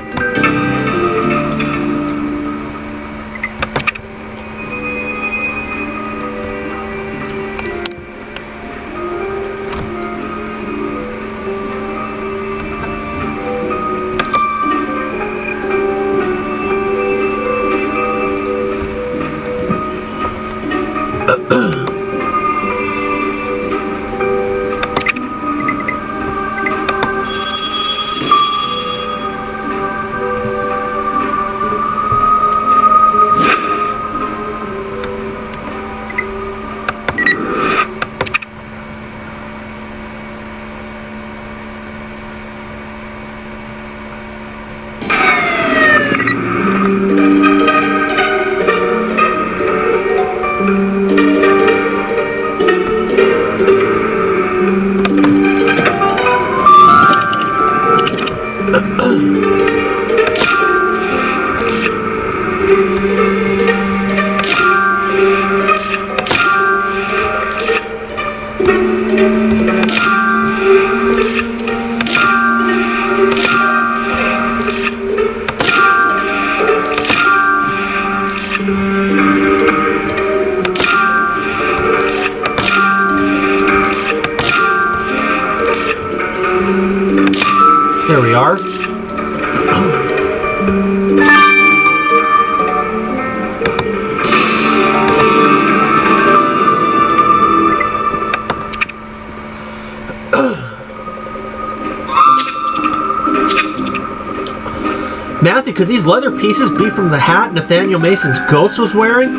could these leather pieces be from the hat Nathaniel Mason's ghost was wearing?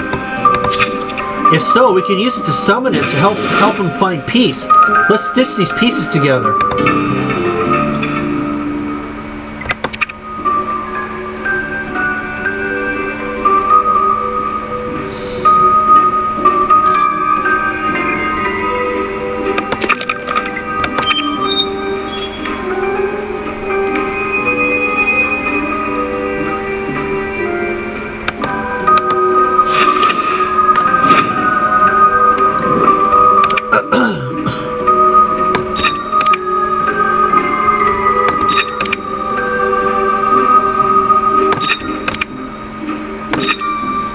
If so, we can use it to summon him to help him find peace. Let's stitch these pieces together.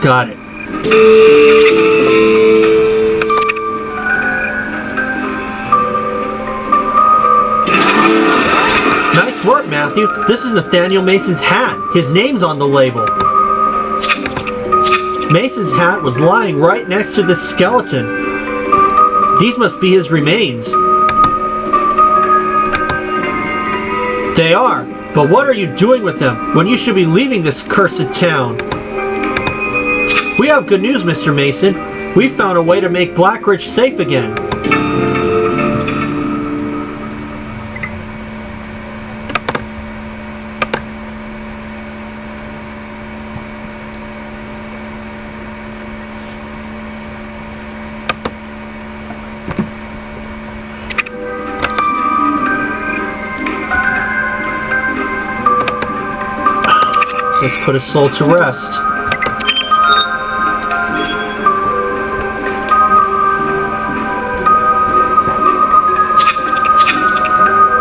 Got it. Nice work, Matthew. This is Nathaniel Mason's hat. His name's on the label. Mason's hat was lying right next to this skeleton. These must be his remains. They are. But what are you doing with them when you should be leaving this cursed town? We have good news, Mr. Mason. We found a way to make Blackridge safe again. Let's put his soul to rest.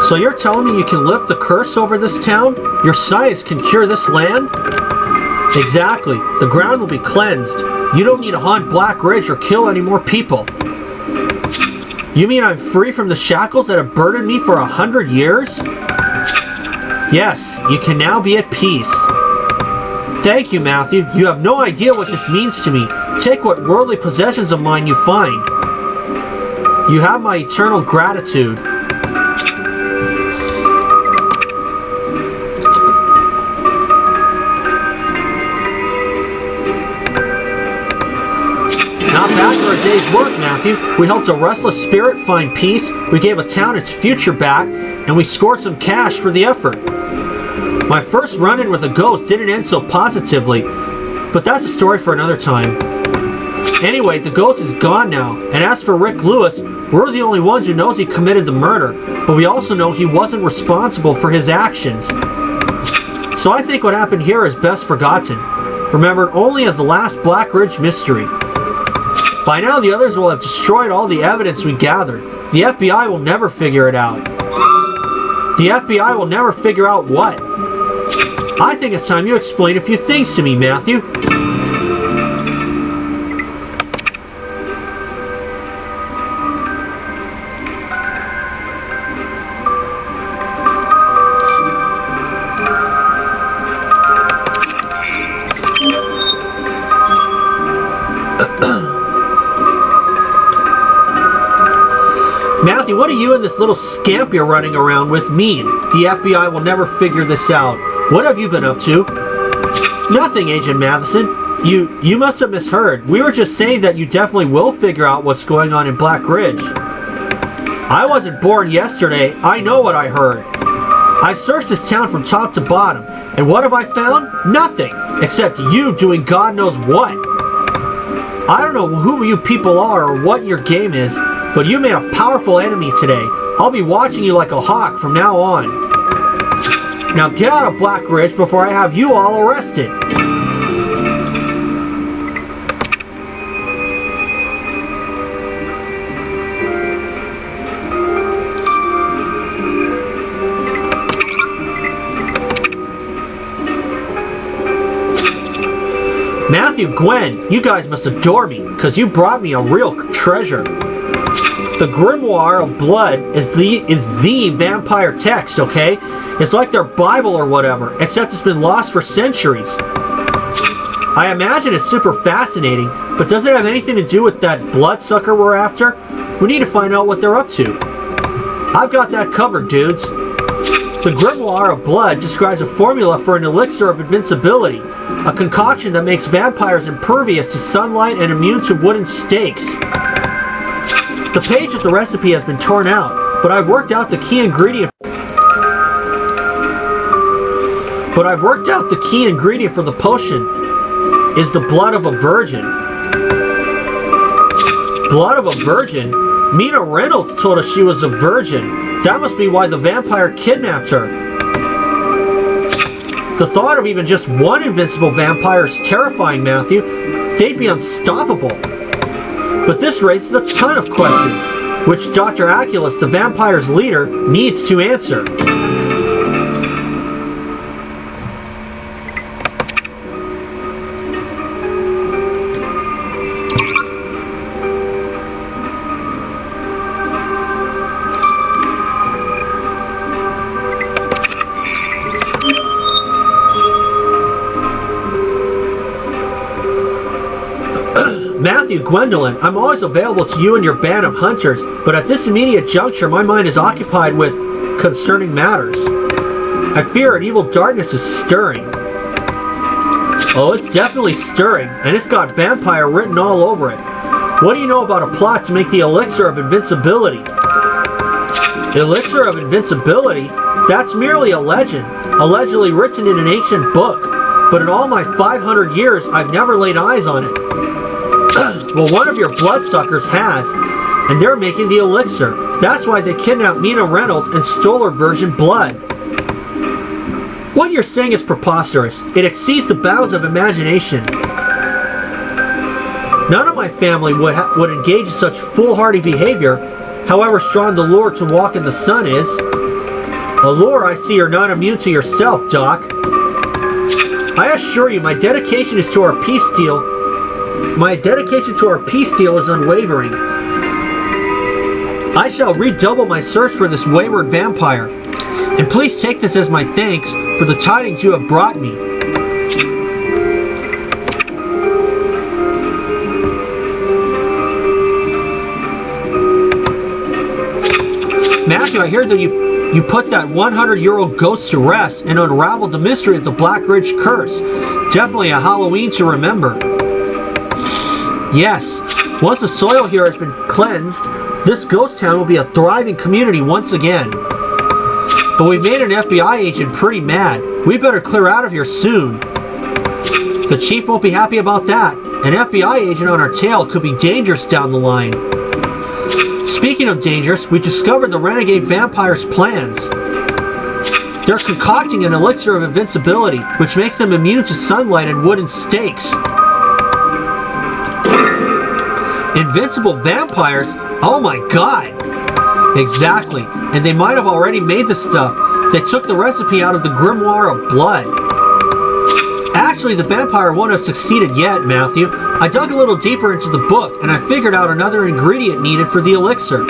So you're telling me you can lift the curse over this town? Your science can cure this land? Exactly. The ground will be cleansed. You don't need to haunt Blackridge or kill any more people. You mean I'm free from the shackles that have burdened me for 100 years? Yes, you can now be at peace. Thank you, Matthew. You have no idea what this means to me. Take what worldly possessions of mine you find. You have my eternal gratitude. Not bad for a day's work, Matthew. We helped a restless spirit find peace, we gave a town its future back, and we scored some cash for the effort. My first run-in with a ghost didn't end so positively, but that's a story for another time. Anyway, the ghost is gone now, and as for Rick Lewis, we're the only ones who knows he committed the murder, but we also know he wasn't responsible for his actions. So I think what happened here is best forgotten, remembered only as the last Blackridge mystery. By now the others will have destroyed all the evidence we gathered. The FBI will never figure it out. The FBI will never figure out what? I think it's time you explain a few things to me, Matthew. Matthew, what do you and this little scamp you're running around with mean? The FBI will never figure this out. What have you been up to? Nothing, Agent Matheson. You must have misheard. We were just saying that you definitely will figure out what's going on in Blackridge. I wasn't born yesterday. I know what I heard. I've searched this town from top to bottom, and what have I found? Nothing, except you doing God knows what. I don't know who you people are or what your game is, but you made a powerful enemy today. I'll be watching you like a hawk from now on. Now get out of Blackridge before I have you all arrested. Matthew, Gwen, you guys must adore me, because you brought me a real treasure. The Grimoire of Blood is the vampire text, okay? It's like their Bible or whatever, except it's been lost for centuries. I imagine it's super fascinating, but does it have anything to do with that bloodsucker we're after? We need to find out what they're up to. I've got that covered, dudes. The Grimoire of Blood describes a formula for an elixir of invincibility, a concoction that makes vampires impervious to sunlight and immune to wooden stakes. The page with the recipe has been torn out, but I've worked out the key ingredient. For the potion is the blood of a virgin. Blood of a virgin? Mina Reynolds told us she was a virgin. That must be why the vampire kidnapped her. The thought of even just one invincible vampire is terrifying, Matthew. They'd be unstoppable. But this raises a ton of questions, which Dr. Aculus, the vampire's leader, needs to answer. Matthew, Gwendolyn, I'm always available to you and your band of hunters, but at this immediate juncture my mind is occupied with concerning matters. I fear an evil darkness is stirring. Oh, it's definitely stirring, and it's got vampire written all over it. What do you know about a plot to make the elixir of invincibility? Elixir of invincibility? That's merely a legend, allegedly written in an ancient book, but in all my 500 years I've never laid eyes on it. Well, one of your bloodsuckers has, and they're making the elixir. That's why they kidnapped Mina Reynolds and stole her virgin blood. What you're saying is preposterous. It exceeds the bounds of imagination. None of my family would engage in such foolhardy behavior, however strong the lure to walk in the sun is. A lure I see you're not immune to yourself, Doc. I assure you, my dedication to our peace deal is unwavering. I shall redouble my search for this wayward vampire, and please take this as my thanks for the tidings you have brought me. Matthew, I hear that you put that 100-year-old ghost to rest and unraveled the mystery of the Black Ridge Curse. Definitely a Halloween to remember. Yes, once the soil here has been cleansed, this ghost town will be a thriving community once again. But we've made an FBI agent pretty mad. We better clear out of here soon. The chief won't be happy about that. An FBI agent on our tail could be dangerous down the line. Speaking of dangerous, we discovered the renegade vampire's plans. They're concocting an elixir of invincibility, which makes them immune to sunlight and wooden stakes. Invincible vampires? Oh my god! Exactly, and they might have already made the stuff. They took the recipe out of the Grimoire of Blood. Actually, the vampire won't have succeeded yet, Matthew. I dug a little deeper into the book, and I figured out another ingredient needed for the elixir.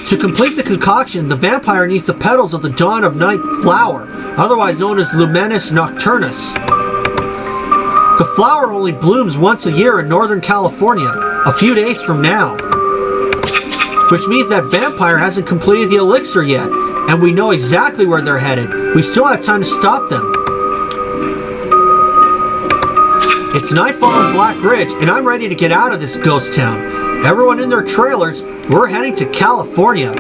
To complete the concoction, the vampire needs the petals of the Dawn of Night flower, otherwise known as Lumenis Nocturnus. The flower only blooms once a year in Northern California, a few days from now. Which means that vampire hasn't completed the elixir yet, and we know exactly where they're headed. We still have time to stop them. It's nightfall on Black Ridge, and I'm ready to get out of this ghost town. Everyone in their trailers, we're heading to California.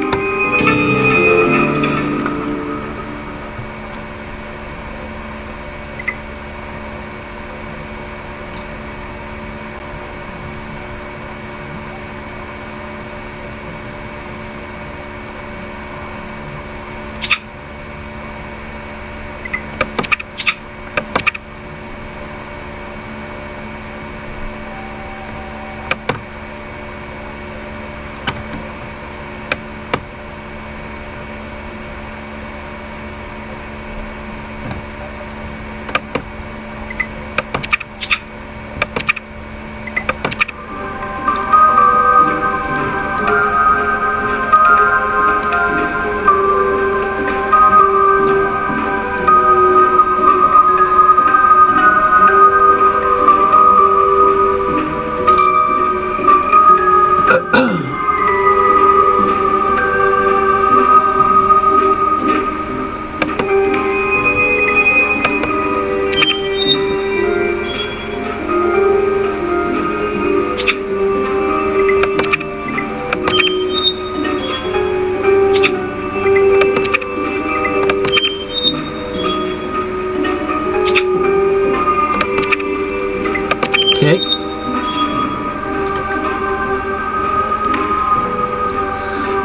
Okay.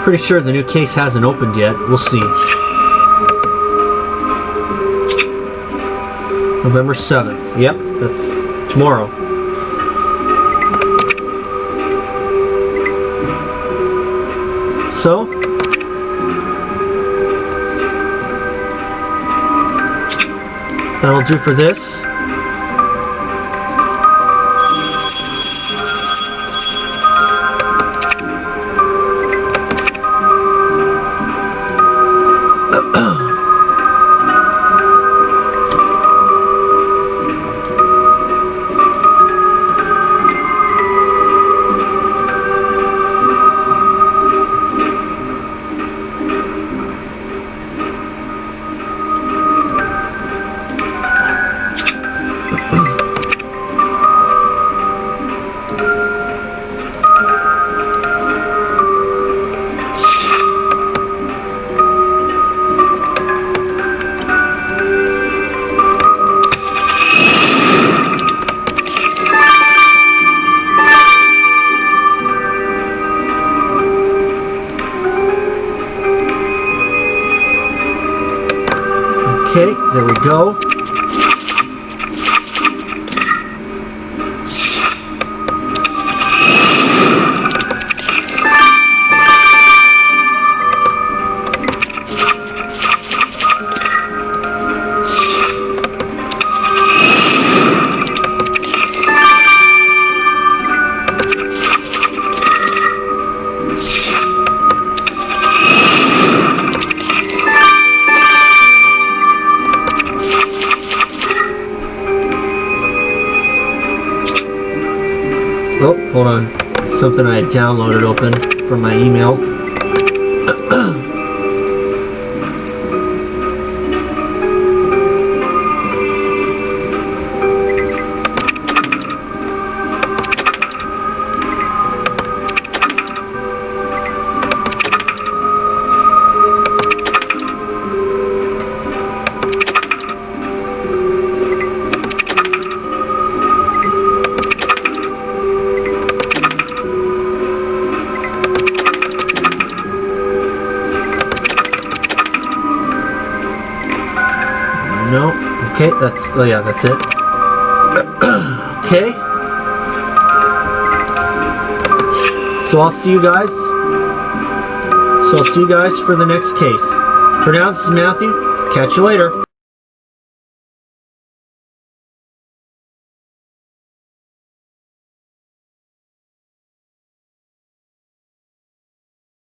Pretty sure the new case hasn't opened yet. We'll see. November 7th. Yep, that's tomorrow. So, that'll do for this. Okay, there we go. Oh, hold on. Something I had downloaded open from my email. No. Okay, oh yeah, that's it. Okay. So I'll see you guys. For the next case. For now, this is Matthew. Catch you later.